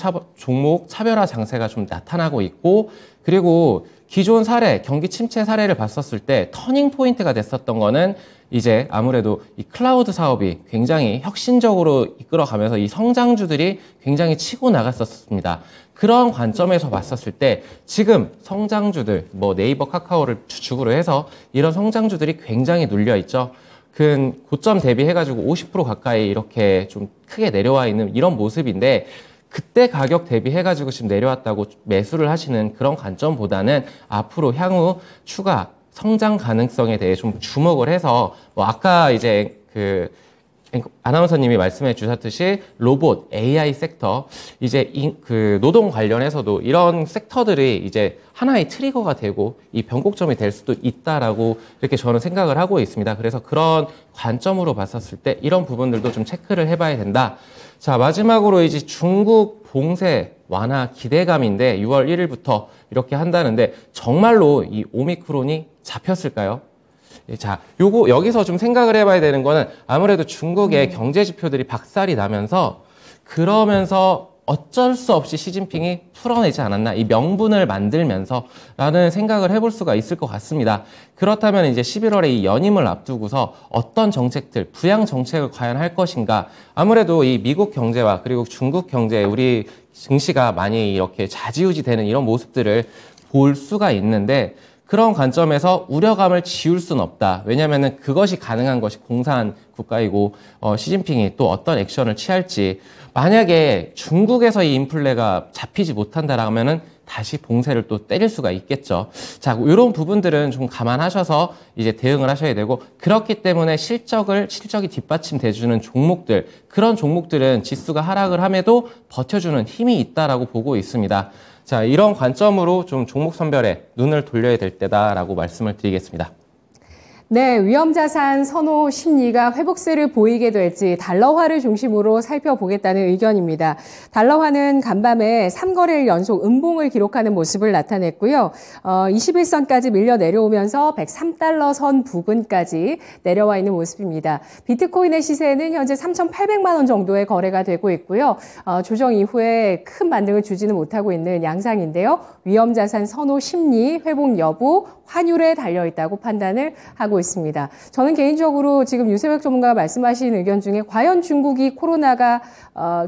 차별화 장세가 좀 나타나고 있고 그리고 기존 사례, 경기 침체 사례를 봤었을 때 터닝 포인트가 됐었던 거는 이제 아무래도 이 클라우드 사업이 굉장히 혁신적으로 이끌어가면서 이 성장주들이 굉장히 치고 나갔었습니다. 그런 관점에서 봤었을 때 지금 성장주들, 네이버, 카카오를 주축으로 해서 이런 성장주들이 굉장히 눌려 있죠. 그 고점 대비해가지고 50% 가까이 이렇게 좀 크게 내려와 있는 이런 모습인데 그때 가격 대비해가지고 지금 내려왔다고 매수를 하시는 그런 관점보다는 앞으로 향후 추가 성장 가능성에 대해 좀 주목을 해서 아까 이제 아나운서님이 말씀해 주셨듯이 로봇, AI 섹터, 이제 그 노동 관련해서도 이런 섹터들이 이제 하나의 트리거가 되고 이 변곡점이 될 수도 있다라고 이렇게 저는 생각을 하고 있습니다. 그래서 그런 관점으로 봤었을 때 이런 부분들도 좀 체크를 해봐야 된다. 자, 마지막으로 이제 중국 봉쇄 완화 기대감인데 6월 1일부터 이렇게 한다는데 정말로 이 오미크론이 잡혔을까요? 자, 여기서 좀 생각을 해봐야 되는 거는 아무래도 중국의 경제 지표들이 박살이 나면서 그러면서 어쩔 수 없이 시진핑이 풀어내지 않았나, 이 명분을 만들면서 라는 생각을 해볼 수가 있을 것 같습니다. 그렇다면 이제 11월에 이 연임을 앞두고서 어떤 정책들, 부양 정책을 과연 할 것인가. 아무래도 이 미국 경제와 그리고 중국 경제, 우리 증시가 많이 이렇게 좌지우지 되는 이런 모습들을 볼 수가 있는데, 그런 관점에서 우려감을 지울 수는 없다. 왜냐하면 그것이 가능한 것이 공산 국가이고 시진핑이 또 어떤 액션을 취할지, 만약에 중국에서 이 인플레가 잡히지 못한다라면은 다시 봉쇄를 또 때릴 수가 있겠죠. 자, 이런 부분들은 좀 감안하셔서 이제 대응을 하셔야 되고, 그렇기 때문에 실적이 뒷받침돼주는 종목들, 그런 종목들은 지수가 하락을 함에도 버텨주는 힘이 있다라고 보고 있습니다. 자, 이런 관점으로 좀 종목 선별에 눈을 돌려야 될 때다라고 말씀을 드리겠습니다. 네, 위험자산 선호 심리가 회복세를 보이게 될지 달러화를 중심으로 살펴보겠다는 의견입니다. 달러화는 간밤에 3거래일 연속 음봉을 기록하는 모습을 나타냈고요. 21선까지 밀려 내려오면서 103달러 선 부근까지 내려와 있는 모습입니다. 비트코인의 시세는 현재 3,800만 원 정도의 거래가 되고 있고요. 조정 이후에 큰 반등을 주지는 못하고 있는 양상인데요. 위험자산 선호 심리, 회복 여부, 환율에 달려있다고 판단을 하고 있습니다. 저는 개인적으로 지금 유세백 전문가가 말씀하신 의견 중에 과연 중국이 코로나가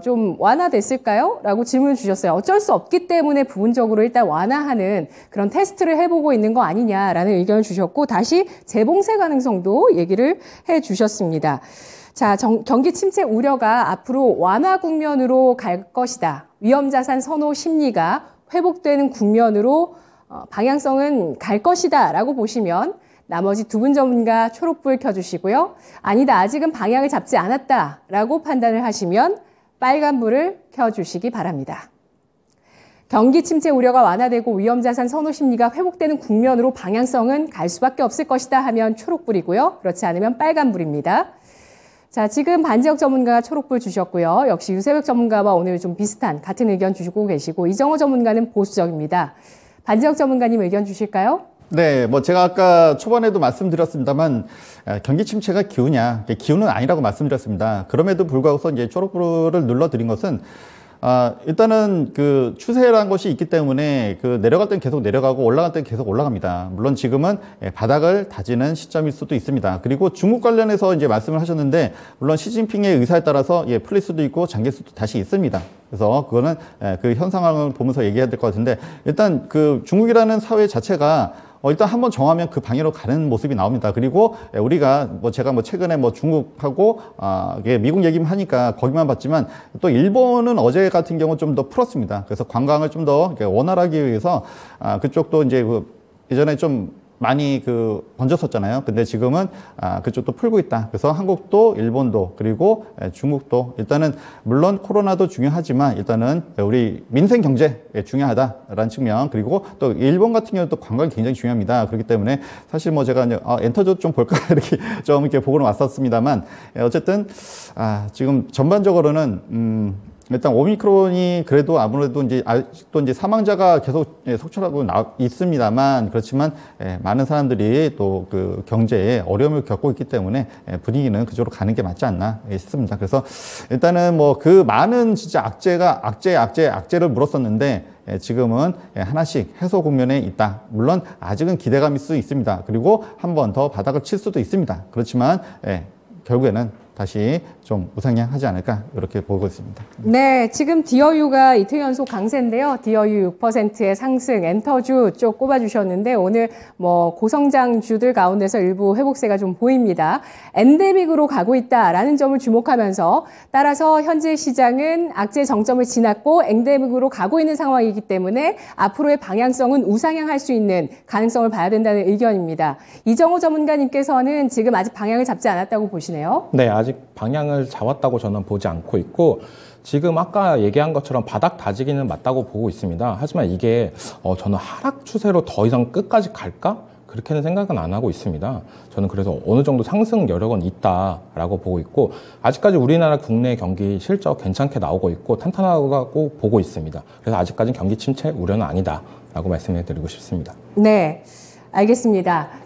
좀 완화됐을까요? 라고 질문을 주셨어요. 어쩔 수 없기 때문에 부분적으로 일단 완화하는 그런 테스트를 해보고 있는 거 아니냐라는 의견을 주셨고, 다시 재봉쇄 가능성도 얘기를 해주셨습니다. 자, 경기 침체 우려가 앞으로 완화 국면으로 갈 것이다. 위험자산 선호 심리가 회복되는 국면으로 방향성은 갈 것이다 라고 보시면 나머지 두 분 전문가 초록불 켜주시고요. 아니다, 아직은 방향을 잡지 않았다 라고 판단을 하시면 빨간불을 켜주시기 바랍니다. 경기 침체 우려가 완화되고 위험자산 선호 심리가 회복되는 국면으로 방향성은 갈 수밖에 없을 것이다 하면 초록불이고요. 그렇지 않으면 빨간불입니다. 자, 지금 반지혁 전문가가 초록불 주셨고요. 역시 유세백 전문가와 오늘 좀 비슷한 같은 의견 주시고 계시고, 이정호 전문가는 보수적입니다. 반지혁 전문가님 의견 주실까요? 네, 뭐 제가 아까 초반에도 말씀드렸습니다만 경기 침체가 기우냐? 기우는 아니라고 말씀드렸습니다. 그럼에도 불구하고 이제 초록불을 눌러드린 것은 일단은 그 추세라는 것이 있기 때문에 그 내려갈 때는 계속 내려가고 올라갈 때는 계속 올라갑니다. 물론 지금은 바닥을 다지는 시점일 수도 있습니다. 그리고 중국 관련해서 이제 말씀을 하셨는데, 물론 시진핑의 의사에 따라서 풀릴 수도 있고 잠길 수도 다시 있습니다. 그래서 그거는 그 현 상황을 보면서 얘기해야 될 것 같은데, 일단 그 중국이라는 사회 자체가 일단 한번 정하면 그 방향으로 가는 모습이 나옵니다. 그리고 우리가 제가 최근에 중국하고 미국 얘기만 하니까 거기만 봤지만, 또 일본은 어제 같은 경우 좀 더 풀었습니다. 그래서 관광을 좀 더 원활하기 위해서 그쪽도 이제 예전에 좀 많이 번졌었잖아요. 근데 지금은 그쪽도 풀고 있다. 그래서 한국도 일본도 그리고 중국도 일단은 물론 코로나도 중요하지만 일단은 우리 민생 경제 중요하다라는 측면, 그리고 또 일본 같은 경우는 또 관광이 굉장히 중요합니다. 그렇기 때문에 사실 제가 이제 엔터도 좀 볼까 이렇게 보고는 왔었습니다만, 어쨌든 지금 전반적으로는 일단 오미크론이 그래도 아무래도 이제 아직도 이제 사망자가 계속 속출하고 있습니다만, 그렇지만 많은 사람들이 또 그 경제에 어려움을 겪고 있기 때문에 분위기는 그쪽으로 가는 게 맞지 않나 싶습니다. 그래서 일단은 그 많은 진짜 악재를 물었었는데 지금은 하나씩 해소 국면에 있다. 물론 아직은 기대감일 수 있습니다. 그리고 한 번 더 바닥을 칠 수도 있습니다. 그렇지만 결국에는 다시 좀 우상향하지 않을까 이렇게 보고 있습니다. 네, 지금 디어유가 이틀 연속 강세인데요. 디어유 6%의 상승, 엔터주 쪽 꼽아주셨는데, 오늘 고성장주들 가운데서 일부 회복세가 좀 보입니다. 엔데믹으로 가고 있다라는 점을 주목하면서, 따라서 현재 시장은 악재 정점을 지났고 엔데믹으로 가고 있는 상황이기 때문에 앞으로의 방향성은 우상향할 수 있는 가능성을 봐야 된다는 의견입니다. 이정호 전문가님께서는 지금 아직 방향을 잡지 않았다고 보시네요. 네, 아직 방향을 잡았다고 저는 보지 않고 있고, 지금 아까 얘기한 것처럼 바닥 다지기는 맞다고 보고 있습니다. 하지만 이게 저는 하락 추세로 더 이상 끝까지 갈까? 그렇게는 생각은 안 하고 있습니다. 저는 그래서 어느 정도 상승 여력은 있다라고 보고 있고, 아직까지 우리나라 국내 경기 실적 괜찮게 나오고 있고 탄탄하고 보고 있습니다. 그래서 아직까지는 경기 침체 우려는 아니다라고 말씀해 드리고 싶습니다. 네, 알겠습니다.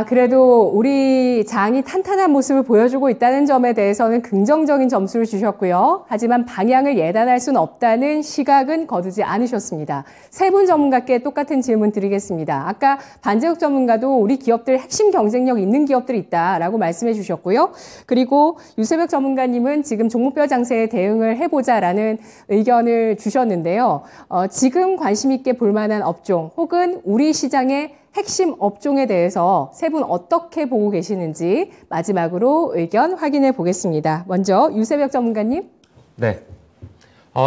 그래도 우리 장이 탄탄한 모습을 보여주고 있다는 점에 대해서는 긍정적인 점수를 주셨고요. 하지만 방향을 예단할 수는 없다는 시각은 거두지 않으셨습니다. 세 분 전문가께 똑같은 질문 드리겠습니다. 아까 반재욱 전문가도 우리 기업들 핵심 경쟁력 있는 기업들이 있다라고 말씀해 주셨고요. 그리고 유세벽 전문가님은 지금 종목별 장세에 대응을 해보자라는 의견을 주셨는데요. 지금 관심 있게 볼 만한 업종 혹은 우리 시장의 핵심 업종에 대해서 세 분 어떻게 보고 계시는지 마지막으로 의견 확인해 보겠습니다. 먼저 유세벽 전문가님. 네.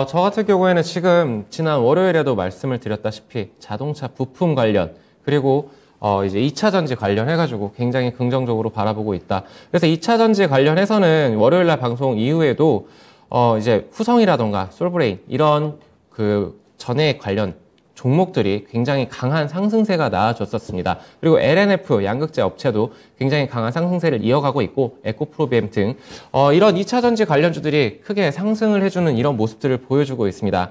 저 같은 경우에는 지금 지난 월요일에도 말씀을 드렸다시피 자동차 부품 관련 그리고 이제 2차 전지 관련해가지고 굉장히 긍정적으로 바라보고 있다. 그래서 2차 전지 관련해서는 월요일날 방송 이후에도 이제 후성이라던가 솔브레인 이런 그 전해 관련 종목들이 굉장히 강한 상승세가 나와줬었습니다. 그리고 LNF 양극재 업체도 굉장히 강한 상승세를 이어가고 있고 에코프로비엠 등 이런 2차 전지 관련주들이 크게 상승을 해주는 이런 모습들을 보여주고 있습니다.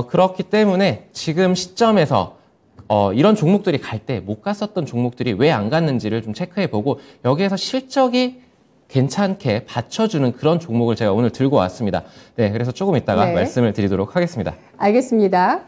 그렇기 때문에 지금 시점에서 이런 종목들이 갈 때 못 갔었던 종목들이 왜 안 갔는지를 좀 체크해보고 여기에서 실적이 괜찮게 받쳐주는 그런 종목을 제가 오늘 들고 왔습니다. 네, 그래서 조금 이따가 말씀을 드리도록 하겠습니다. 알겠습니다.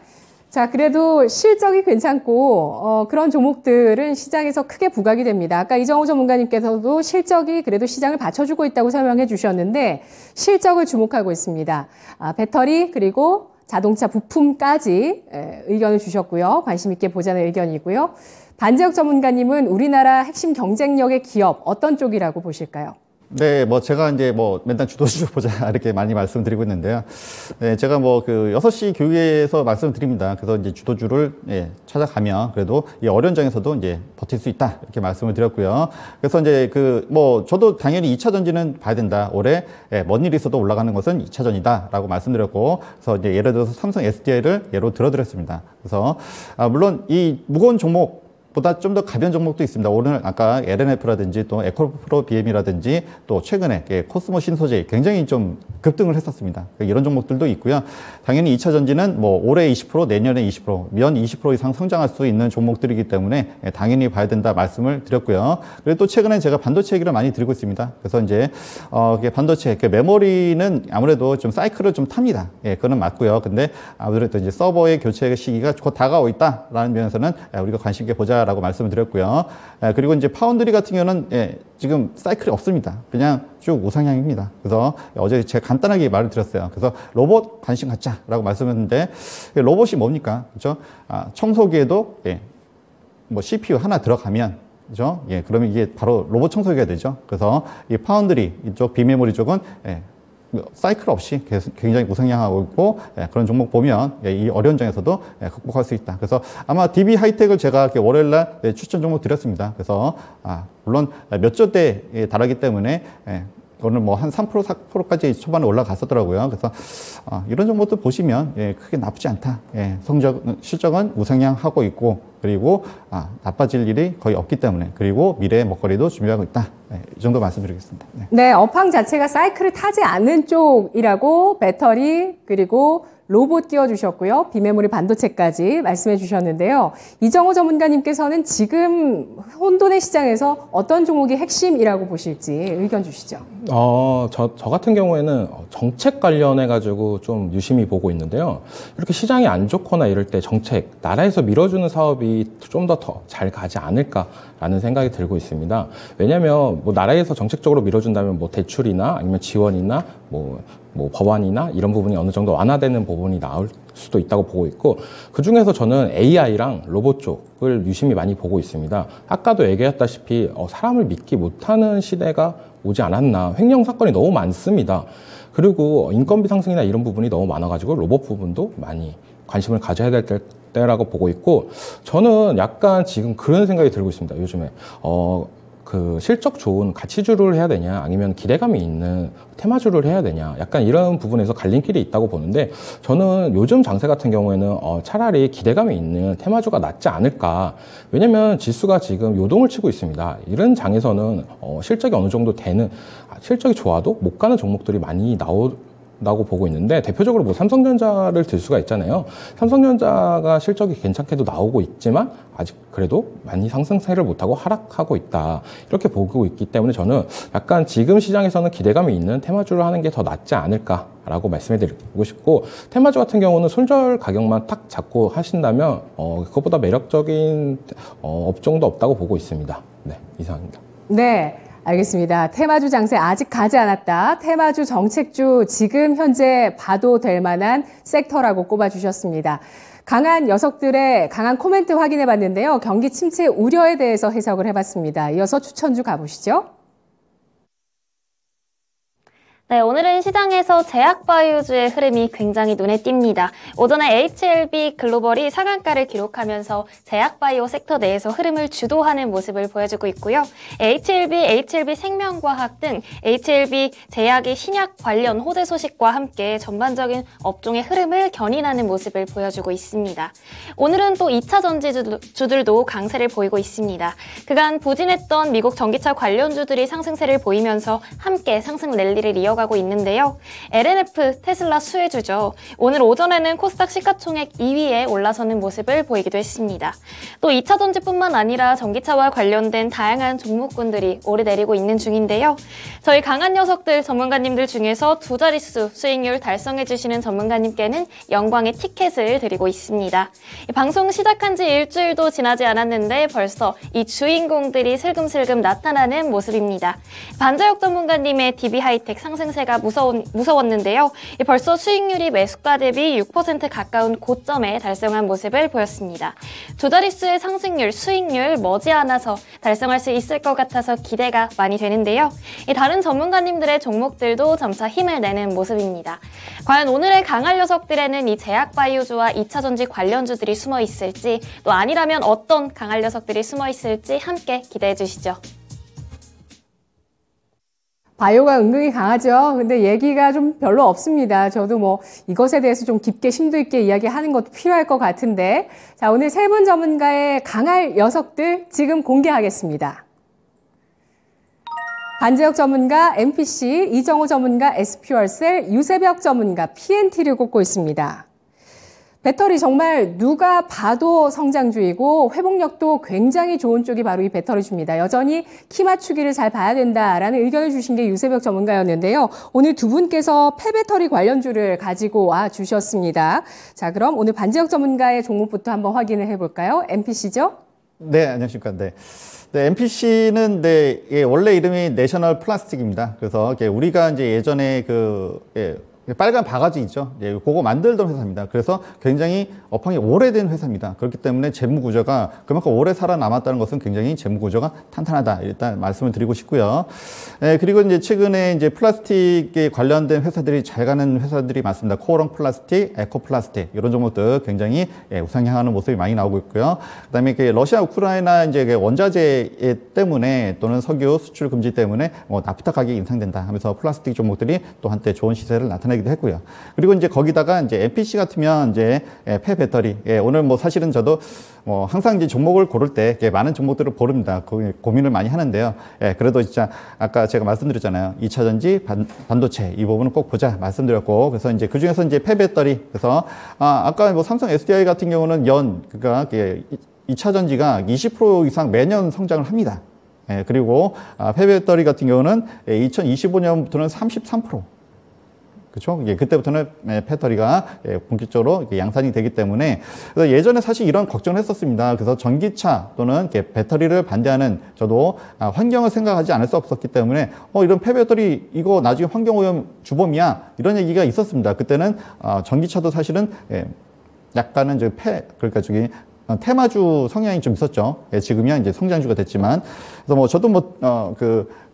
자, 그래도 실적이 괜찮고 그런 종목들은 시장에서 크게 부각이 됩니다. 아까 이정호 전문가님께서도 실적이 그래도 시장을 받쳐주고 있다고 설명해 주셨는데 실적을 주목하고 있습니다. 배터리 그리고 자동차 부품까지 의견을 주셨고요. 관심 있게 보자는 의견이고요. 반재욱 전문가님은 우리나라 핵심 경쟁력의 기업 어떤 쪽이라고 보실까요? 네, 제가 이제 맨날 주도주 보자, 이렇게 많이 말씀드리고 있는데요. 네, 제가 그 6시 교육에서 말씀드립니다. 그래서 이제 주도주를, 찾아가면 그래도 이 어려운 장에서도 이제 버틸 수 있다, 이렇게 말씀을 드렸고요. 그래서 이제 저도 당연히 2차 전지는 봐야 된다. 올해, 먼 일이 있어도 올라가는 것은 2차 전이다, 라고 말씀드렸고, 그래서 이제 예를 들어서 삼성 SDI를 예로 들어드렸습니다. 그래서, 물론 이 무거운 종목, 보다 좀 더 가벼운 종목도 있습니다. 오늘 아까 LNF라든지 또 에코프로 BM이라든지 또 최근에 코스모 신소재 굉장히 좀 급등을 했었습니다. 이런 종목들도 있고요. 당연히 2차 전지는 올해 20%, 내년에 20%, 연 20% 이상 성장할 수 있는 종목들이기 때문에 당연히 봐야 된다 말씀을 드렸고요. 그리고 또 최근에 제가 반도체 얘기를 많이 드리고 있습니다. 그래서 이제 반도체, 메모리는 아무래도 좀 사이클을 좀 탑니다. 그건 맞고요. 근데 아무래도 이제 서버의 교체 시기가 곧 다가오고 있다라는 면에서는 우리가 관심 있게 보자. 라고 말씀을 드렸고요. 그리고 이제 파운드리 같은 경우는 지금 사이클이 없습니다. 그냥 쭉 우상향입니다. 그래서 어제 제가 간단하게 말을 드렸어요. 그래서 로봇 관심 갖자라고 말씀했는데 로봇이 뭡니까? 그렇죠? 청소기에도 CPU 하나 들어가면 그죠? 그러면 이게 바로 로봇 청소기가 되죠. 그래서 이 파운드리 이쪽 비메모리 쪽은 사이클 없이 굉장히 우상향하고 있고 그런 종목 보면 이 어려운 장에서도 극복할 수 있다. 그래서 아마 DB 하이텍을 제가 월요일날 추천 종목 드렸습니다. 그래서 물론 몇 조대에 달하기 때문에 오늘 한 3%, 4%까지 초반에 올라갔었더라고요. 그래서 이런 종목도 보시면 크게 나쁘지 않다. 실적은 우상향하고 있고 그리고 나빠질 일이 거의 없기 때문에 그리고 미래의 먹거리도 준비하고 있다. 이 정도 말씀드리겠습니다. 네, 업황 자체가 사이클을 타지 않는 쪽이라고 배터리 그리고 로봇 끼워주셨고요. 비메모리 반도체까지 말씀해 주셨는데요. 이정호 전문가님께서는 지금 혼돈의 시장에서 어떤 종목이 핵심이라고 보실지 의견 주시죠. 저 같은 경우에는 정책 관련해가지고 좀 유심히 보고 있는데요. 이렇게 시장이 안 좋거나 이럴 때 정책, 나라에서 밀어주는 사업이 좀 더 잘 가지 않을까라는 생각이 들고 있습니다. 왜냐하면 나라에서 정책적으로 밀어준다면 대출이나 아니면 지원이나 법안이나 이런 부분이 어느 정도 완화되는 부분이 나올 수도 있다고 보고 있고 그중에서 저는 AI랑 로봇 쪽을 유심히 많이 보고 있습니다. 아까도 얘기했다시피 사람을 믿기 못하는 시대가 오지 않았나. 횡령 사건이 너무 많습니다. 그리고 인건비 상승이나 이런 부분이 너무 많아가지고 로봇 부분도 많이 관심을 가져야 될 때라고 보고 있고 저는 약간 지금 그런 생각이 들고 있습니다. 요즘에 그 실적 좋은 가치주를 해야 되냐 아니면 기대감이 있는 테마주를 해야 되냐 약간 이런 부분에서 갈림길이 있다고 보는데 저는 요즘 장세 같은 경우에는 차라리 기대감이 있는 테마주가 낫지 않을까. 왜냐면 지수가 지금 요동을 치고 있습니다. 이런 장에서는 실적이 어느 정도 되는 실적이 좋아도 못 가는 종목들이 많이 나고 보고 있는데 대표적으로 뭐 삼성전자를 들 수가 있잖아요. 삼성전자가 실적이 괜찮게도 나오고 있지만 아직 그래도 많이 상승세를 못하고 하락하고 있다. 이렇게 보고 있기 때문에 저는 약간 지금 시장에서는 기대감이 있는 테마주를 하는 게 더 낫지 않을까라고 말씀해 드리고 싶고 테마주 같은 경우는 손절 가격만 딱 잡고 하신다면 그것보다 매력적인 업종도 없다고 보고 있습니다. 네, 이상입니다. 네. 알겠습니다. 테마주 장세 아직 가지 않았다. 테마주 정책주 지금 현재 봐도 될 만한 섹터라고 꼽아주셨습니다. 강한 녀석들의 강한 코멘트 확인해 봤는데요. 경기 침체 우려에 대해서 해석을 해봤습니다. 이어서 추천주 가보시죠. 네, 오늘은 시장에서 제약바이오주의 흐름이 굉장히 눈에 띕니다. 오전에 HLB 글로벌이 상한가를 기록하면서 제약바이오 섹터 내에서 흐름을 주도하는 모습을 보여주고 있고요. HLB 생명과학 등 HLB 제약의 신약 관련 호재 소식과 함께 전반적인 업종의 흐름을 견인하는 모습을 보여주고 있습니다. 오늘은 또 2차 전지주들도 강세를 보이고 있습니다. 그간 부진했던 미국 전기차 관련주들이 상승세를 보이면서 함께 상승 랠리를 이어가고 있는데요. LNF 테슬라 수혜주죠. 오늘 오전에는 코스닥 시가총액 2위에 올라서는 모습을 보이기도 했습니다. 또 2차 전지뿐만 아니라 전기차와 관련된 다양한 종목군들이 오르내리고 있는 중인데요. 저희 강한 녀석들 전문가님들 중에서 두 자릿수 수익률 달성해 주시는 전문가님께는 영광의 티켓을 드리고 있습니다. 방송 시작한 지 일주일도 지나지 않았는데 벌써 이 주인공들이 슬금슬금 나타나는 모습입니다. 반자혁 전문가님의 DB하이텍 상승세가 무서웠는데요. 벌써 수익률이 매수가 대비 6% 가까운 고점에 달성한 모습을 보였습니다. 두 자릿수의 상승률, 수익률 머지않아서 달성할 수 있을 것 같아서 기대가 많이 되는데요. 다른 전문가님들의 종목들도 점차 힘을 내는 모습입니다. 과연 오늘의 강한 녀석들에는 이 제약바이오주와 2차전지 관련주들이 숨어 있을지, 또 아니라면 어떤 강한 녀석들이 숨어 있을지 함께 기대해 주시죠. 바이오가 은근히 강하죠. 근데 얘기가 좀 별로 없습니다. 저도 뭐 이것에 대해서 좀 깊게 심도 있게 이야기하는 것도 필요할 것 같은데. 자, 오늘 세 분 전문가의 강할 녀석들 지금 공개하겠습니다. 반재혁 전문가 MPC, 이정호 전문가 SP월셀, 유세벽 전문가 PNT를 꼽고 있습니다. 배터리 정말 누가 봐도 성장주이고 회복력도 굉장히 좋은 쪽이 바로 이 배터리주입니다. 여전히 키 맞추기를 잘 봐야 된다라는 의견을 주신 게 유세벽 전문가였는데요. 오늘 두 분께서 폐배터리 관련주를 가지고 와 주셨습니다. 자, 그럼 오늘 반재혁 전문가의 종목부터 한번 확인을 해볼까요? MPC죠? 네, 안녕하십니까. 네, MPC는 원래 이름이 내셔널 플라스틱입니다. 그래서 우리가 이제 예전에 빨간 바가지 있죠. 그거 만들던 회사입니다. 그래서 굉장히 업황이 오래된 회사입니다. 그렇기 때문에 재무 구조가 그만큼 오래 살아남았다는 것은 굉장히 재무 구조가 탄탄하다. 일단 말씀을 드리고 싶고요. 그리고 이제 최근에 이제 플라스틱에 관련된 회사들이 잘 가는 회사들이 많습니다. 코오롱 플라스틱, 에코 플라스틱 이런 종목들 굉장히 우상향하는 모습이 많이 나오고 있고요. 그다음에 러시아 우크라이나 이제 원자재 때문에 또는 석유 수출 금지 때문에 나프타 가격이 인상된다 하면서 플라스틱 종목들이 또 한때 좋은 시세를 나타내기도 했고요. 그리고 이제 거기다가 이제 MPC 같으면 이제 폐배터리. 오늘 뭐 사실은 저도 항상 이제 종목을 고를 때 많은 종목들을 고릅니다. 고민을 많이 하는데요. 그래도 진짜 아까 제가 말씀드렸잖아요. 2차 전지, 반도체 이 부분은 꼭 보자 말씀드렸고, 그래서 이제 그 중에서 이제 폐배터리. 그래서 아까 뭐 삼성 SDI 같은 경우는 그러니까 2차 전지가 20% 이상 매년 성장을 합니다. 그리고 폐배터리 같은 경우는 2025년부터는 33%. 그렇죠? 그때부터는 배터리가 본격적으로 양산이 되기 때문에 그래서 예전에 사실 이런 걱정을 했었습니다. 그래서 전기차 또는 배터리를 반대하는 저도 환경을 생각하지 않을 수 없었기 때문에 이런 폐배터리 이거 나중에 환경오염 주범이야 이런 얘기가 있었습니다. 그때는 전기차도 사실은 약간은 그러니까 테마주 성향이 좀 있었죠. 지금이야 이제 성장주가 됐지만 그래서 뭐 저도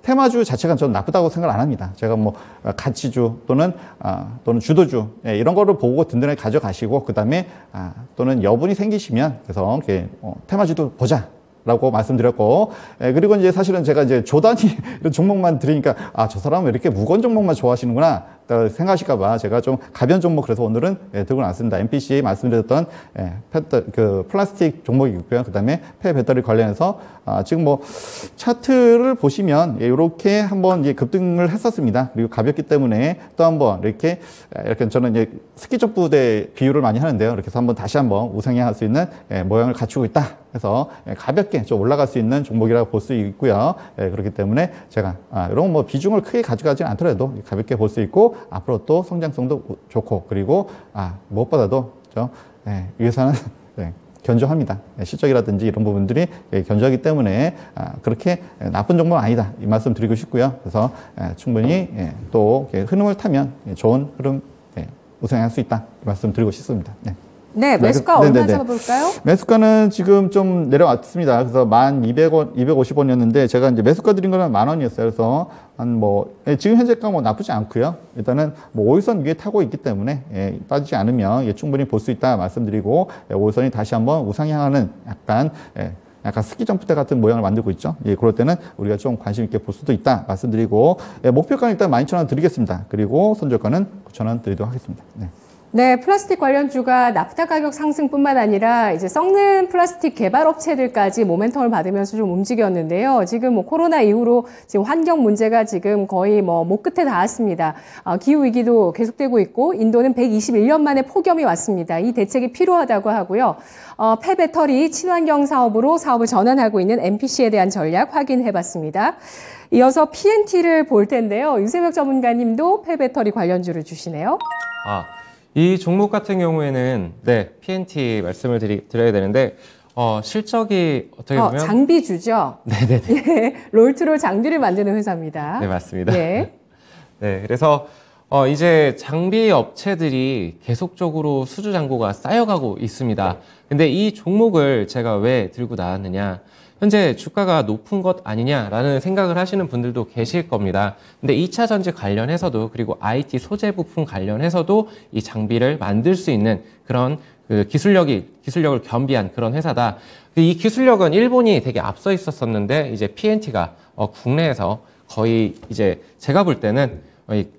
테마주 자체가 저는 나쁘다고 생각을 안 합니다. 제가 뭐 가치주 또는 주도주 이런 거를 보고 든든하게 가져가시고 그다음에 또는 여분이 생기시면 그래서 테마주도 보자 라고 말씀드렸고, 그리고 이제 사실은 제가 이제 조단위 이런 종목만 드리니까, 저 사람은 왜 이렇게 무거운 종목만 좋아하시는구나 생각하실까봐 제가 좀 가벼운 종목 그래서 오늘은 들고 나왔습니다. MPCA 말씀드렸던 그 플라스틱 종목이 있고요. 그 다음에 폐배터리 관련해서 지금 뭐 차트를 보시면 이렇게 한번 이제 급등을 했었습니다. 그리고 가볍기 때문에 또 한번 이렇게 저는 이제 스키적 부대 비유를 많이 하는데요. 이렇게 해서 한번 다시 한번 우상향할 수 있는 모양을 갖추고 있다. 그래서 가볍게 좀 올라갈 수 있는 종목이라고 볼 수 있고요. 그렇기 때문에 제가 이런 뭐 비중을 크게 가져가지는 않더라도 가볍게 볼 수 있고 앞으로 또 성장성도 좋고 그리고 무엇보다도 이 회사는 견조합니다. 실적이라든지 이런 부분들이 견조하기 때문에 그렇게 나쁜 종목은 아니다. 이 말씀 드리고 싶고요. 그래서 충분히 또 흐름을 타면 좋은 흐름 우상향할 수 있다. 이 말씀 드리고 싶습니다. 네, 매수가 얼마 잡아볼까요? 매수가는 지금 좀 내려왔습니다. 그래서 1,200원, 250원이었는데 제가 이제 매수가 드린 거는 10,000원이었어요. 그래서 지금 현재가 뭐 나쁘지 않고요. 일단은 뭐 5일선 위에 타고 있기 때문에 빠지지 않으면 충분히 볼 수 있다 말씀드리고 5일선이 다시 한번 우상향하는 약간 스키 점프대 같은 모양을 만들고 있죠. 그럴 때는 우리가 좀 관심 있게 볼 수도 있다 말씀드리고 목표가는 일단 12,000원 드리겠습니다. 그리고 손절가는 9,000원 드리도록 하겠습니다. 네, 플라스틱 관련주가 나프타 가격 상승뿐만 아니라 이제 썩는 플라스틱 개발 업체들까지 모멘텀을 받으면서 좀 움직였는데요. 지금 뭐 코로나 이후로 지금 환경 문제가 지금 거의 뭐 목 끝에 닿았습니다. 기후 위기도 계속되고 있고 인도는 121년 만에 폭염이 왔습니다. 이 대책이 필요하다고 하고요. 폐배터리 친환경 사업으로 사업을 전환하고 있는 MPC에 대한 전략 확인해봤습니다. 이어서 PNT를 볼 텐데요. 유세벽 전문가님도 폐배터리 관련주를 주시네요. 이 종목 같은 경우에는 PNT 말씀을 드려야 되는데 실적이 어떻게 보면 장비주죠. 네네네. 롤트롤 장비를 만드는 회사입니다. 네, 맞습니다. 네. 그래서 이제 장비 업체들이 계속적으로 수주 잔고가 쌓여가고 있습니다. 근데 이 종목을 제가 왜 들고 나왔느냐? 현재 주가가 높은 것 아니냐라는 생각을 하시는 분들도 계실 겁니다. 근데 2차 전지 관련해서도 그리고 IT 소재 부품 관련해서도 이 장비를 만들 수 있는 그런 기술력을 겸비한 그런 회사다. 이 기술력은 일본이 되게 앞서 있었었는데 이제 PNT가 국내에서 거의 이제 제가 볼 때는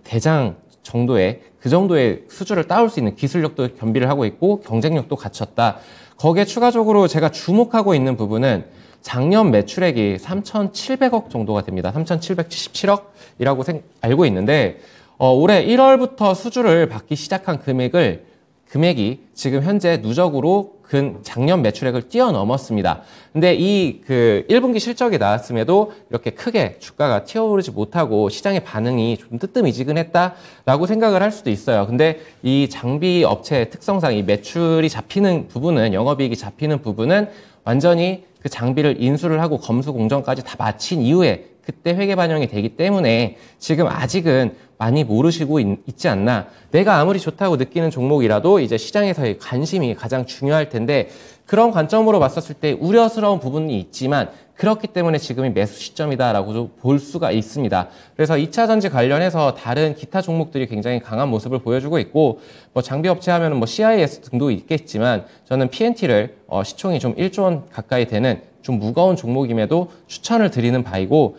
대장 정도의 그 정도의 수주를 따올 수 있는 기술력도 겸비를 하고 있고 경쟁력도 갖췄다. 거기에 추가적으로 제가 주목하고 있는 부분은 작년 매출액이 3,700억 정도가 됩니다. 3,777억이라고 알고 있는데 올해 1월부터 수주를 받기 시작한 금액이 지금 현재 누적으로 작년 매출액을 뛰어넘었습니다. 근데 이 1분기 실적이 나왔음에도 이렇게 크게 주가가 튀어오르지 못하고 시장의 반응이 좀 뜨뜻미지근했다라고 생각을 할 수도 있어요. 근데 이 장비 업체의 특성상 이 매출이 잡히는 부분은 영업이익이 잡히는 부분은 완전히 그 장비를 인수를 하고 검수 공정까지 다 마친 이후에 그때 회계 반영이 되기 때문에 지금 아직은 많이 모르시고 있지 않나. 내가 아무리 좋다고 느끼는 종목이라도 이제 시장에서의 관심이 가장 중요할 텐데 그런 관점으로 봤었을 때 우려스러운 부분이 있지만 그렇기 때문에 지금이 매수 시점이다라고 볼 수가 있습니다. 그래서 2차 전지 관련해서 다른 기타 종목들이 굉장히 강한 모습을 보여주고 있고 뭐 장비 업체 하면은 뭐 CIS 등도 있겠지만 저는 PNT를 시총이 좀 1조 원 가까이 되는 좀 무거운 종목임에도 추천을 드리는 바이고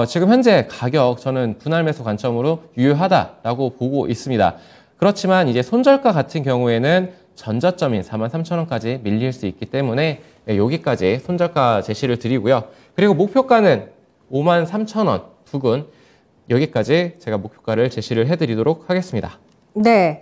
지금 현재 가격 저는 분할 매수 관점으로 유효하다라고 보고 있습니다. 그렇지만 이제 손절가 같은 경우에는 전저점인 43,000원까지 밀릴 수 있기 때문에 여기까지 손절가 제시를 드리고요. 그리고 목표가는 53,000원 부근 여기까지 제가 목표가를 제시를 해드리도록 하겠습니다. 네.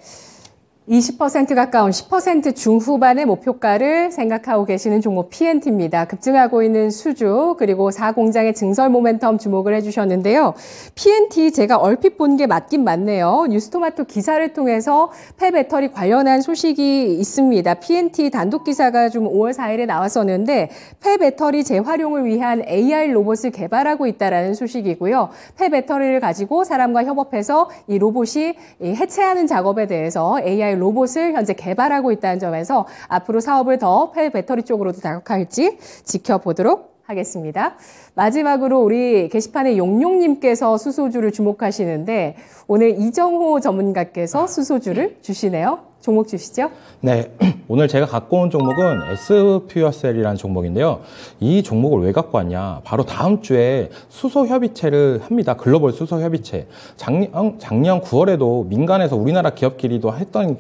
20% 가까운 10% 중후반의 목표가를 생각하고 계시는 종목 PNT입니다. 급증하고 있는 수주 그리고 4공장의 증설 모멘텀 주목을 해주셨는데요. PNT 제가 얼핏 본 게 맞긴 맞네요. 뉴스토마토 기사를 통해서 폐배터리 관련한 소식이 있습니다. PNT 단독 기사가 좀 5월 4일에 나왔었는데 폐배터리 재활용을 위한 AI 로봇을 개발하고 있다라는 소식이고요. 폐배터리를 가지고 사람과 협업해서 이 로봇이 해체하는 작업에 대해서 AI 로봇을 현재 개발하고 있다는 점에서 앞으로 사업을 더 폐배터리 쪽으로도 다각화할지 지켜보도록 하겠습니다. 마지막으로 우리 게시판에 용용님께서 수소주를 주목하시는데 오늘 이정호 전문가께서 수소주를 주시네요. 종목 주시죠. 네, 오늘 제가 갖고 온 종목은 S퓨어셀이라는 종목인데요. 이 종목을 왜 갖고 왔냐? 바로 다음 주에 수소 협의체를 합니다. 글로벌 수소 협의체. 작년 9월에도 민간에서 우리나라 기업끼리도 했던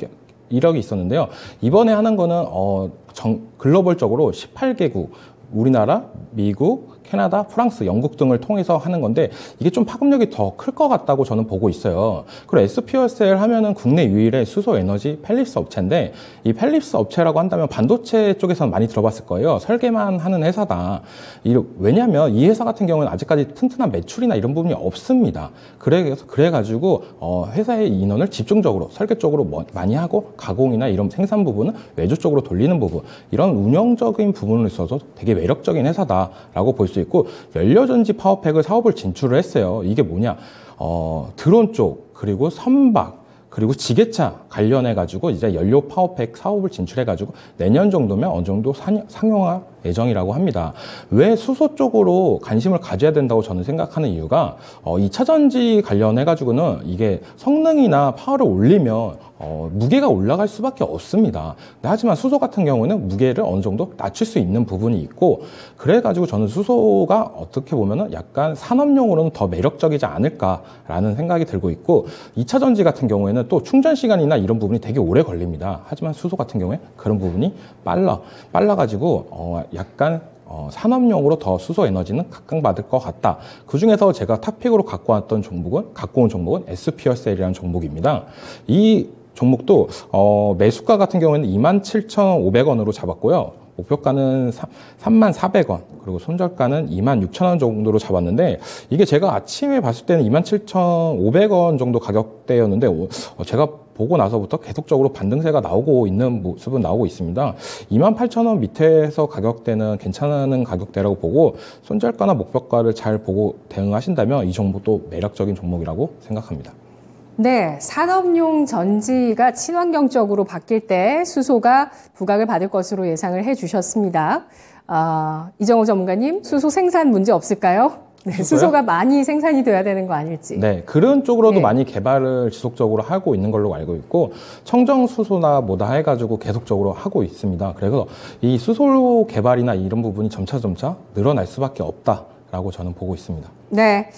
이력이 있었는데요. 이번에 하는 거는 글로벌적으로 18개국, 우리나라, 미국, 캐나다, 프랑스, 영국 등을 통해서 하는 건데 이게 좀 파급력이 더 클 것 같다고 저는 보고 있어요. 그리고 S퓨어셀 하면은 국내 유일의 수소 에너지 펠립스 업체인데 이 펠립스 업체라고 한다면 반도체 쪽에서는 많이 들어봤을 거예요. 설계만 하는 회사다. 왜냐하면 이 회사 같은 경우는 아직까지 튼튼한 매출이나 이런 부분이 없습니다. 그래가지고 회사의 인원을 집중적으로 설계 쪽으로 많이 하고 가공이나 이런 생산 부분은 외주 쪽으로 돌리는 부분, 이런 운영적인 부분에 있어서 되게 매력적인 회사다라고 볼 수 있고, 연료전지 파워팩을 사업을 진출을 했어요. 이게 뭐냐? 드론 쪽, 그리고 선박, 그리고 지게차 관련해가지고 이제 연료 파워팩 사업을 진출해가지고 내년 정도면 어느 정도 상용화 예정이라고 합니다. 왜 수소 쪽으로 관심을 가져야 된다고 저는 생각하는 이유가 2차 전지 관련해가지고는 이게 성능이나 파워를 올리면 무게가 올라갈 수밖에 없습니다. 하지만 수소 같은 경우는 무게를 어느 정도 낮출 수 있는 부분이 있고, 그래가지고 저는 수소가 어떻게 보면은 약간 산업용으로는 더 매력적이지 않을까라는 생각이 들고 있고, 2차 전지 같은 경우에는 또 충전 시간이나 이런 부분이 되게 오래 걸립니다. 하지만 수소 같은 경우에 그런 부분이 빨라가지고 약간 산업용으로 더 수소 에너지는 각광받을 것 같다. 그 중에서 제가 탑픽으로 갖고 온 종목은 S퓨어셀이라는 종목입니다. 이 종목도 매수가 같은 경우에는 27,500원으로 잡았고요. 목표가는 34,400원, 그리고 손절가는 26,000원 정도로 잡았는데, 이게 제가 아침에 봤을 때는 27,500원 정도 가격대였는데 제가 보고 나서부터 계속적으로 반등세가 나오고 있는 모습은 나오고 있습니다. 28,000원 밑에서 가격대는 괜찮은 가격대라고 보고, 손절가나 목표가를 잘 보고 대응하신다면 이 종목도 매력적인 종목이라고 생각합니다. 네, 산업용 전지가 친환경적으로 바뀔 때 수소가 부각을 받을 것으로 예상을 해주셨습니다. 이정호 전문가님, 수소 생산 문제 없을까요? 네, 수소가 많이 생산이 돼야 되는 거 아닐지. 네, 그런 쪽으로도 네. 많이 개발을 지속적으로 하고 있는 걸로 알고 있고, 청정 수소나 뭐다 해가지고 계속적으로 하고 있습니다. 그래서 이 수소 개발이나 이런 부분이 점차 늘어날 수밖에 없다라고 저는 보고 있습니다. 네.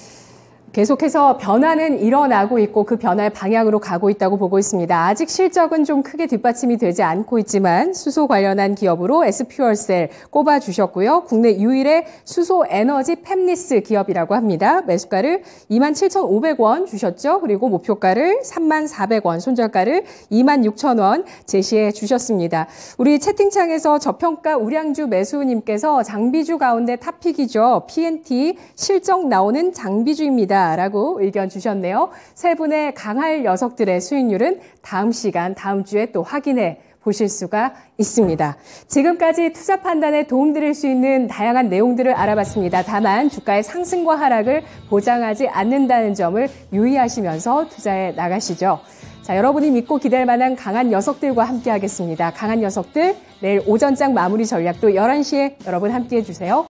계속해서 변화는 일어나고 있고 그 변화의 방향으로 가고 있다고 보고 있습니다. 아직 실적은 좀 크게 뒷받침이 되지 않고 있지만 수소 관련한 기업으로 S퓨어셀 꼽아주셨고요. 국내 유일의 수소 에너지 팹리스 기업이라고 합니다. 매수가를 27,500원 주셨죠. 그리고 목표가를 34,400원, 손절가를 26,000원 제시해 주셨습니다. 우리 채팅창에서 저평가 우량주 매수님께서 장비주 가운데 탑픽이죠. PNT 실적 나오는 장비주입니다. 라고 의견 주셨네요. 세 분의 강할 녀석들의 수익률은 다음 주에 또 확인해 보실 수가 있습니다. 지금까지 투자 판단에 도움드릴 수 있는 다양한 내용들을 알아봤습니다. 다만 주가의 상승과 하락을 보장하지 않는다는 점을 유의하시면서 투자에 나가시죠. 자, 여러분이 믿고 기댈 만한 강한 녀석들과 함께 하겠습니다. 강한 녀석들, 내일 오전장 마무리 전략도 11시에 여러분 함께 해주세요.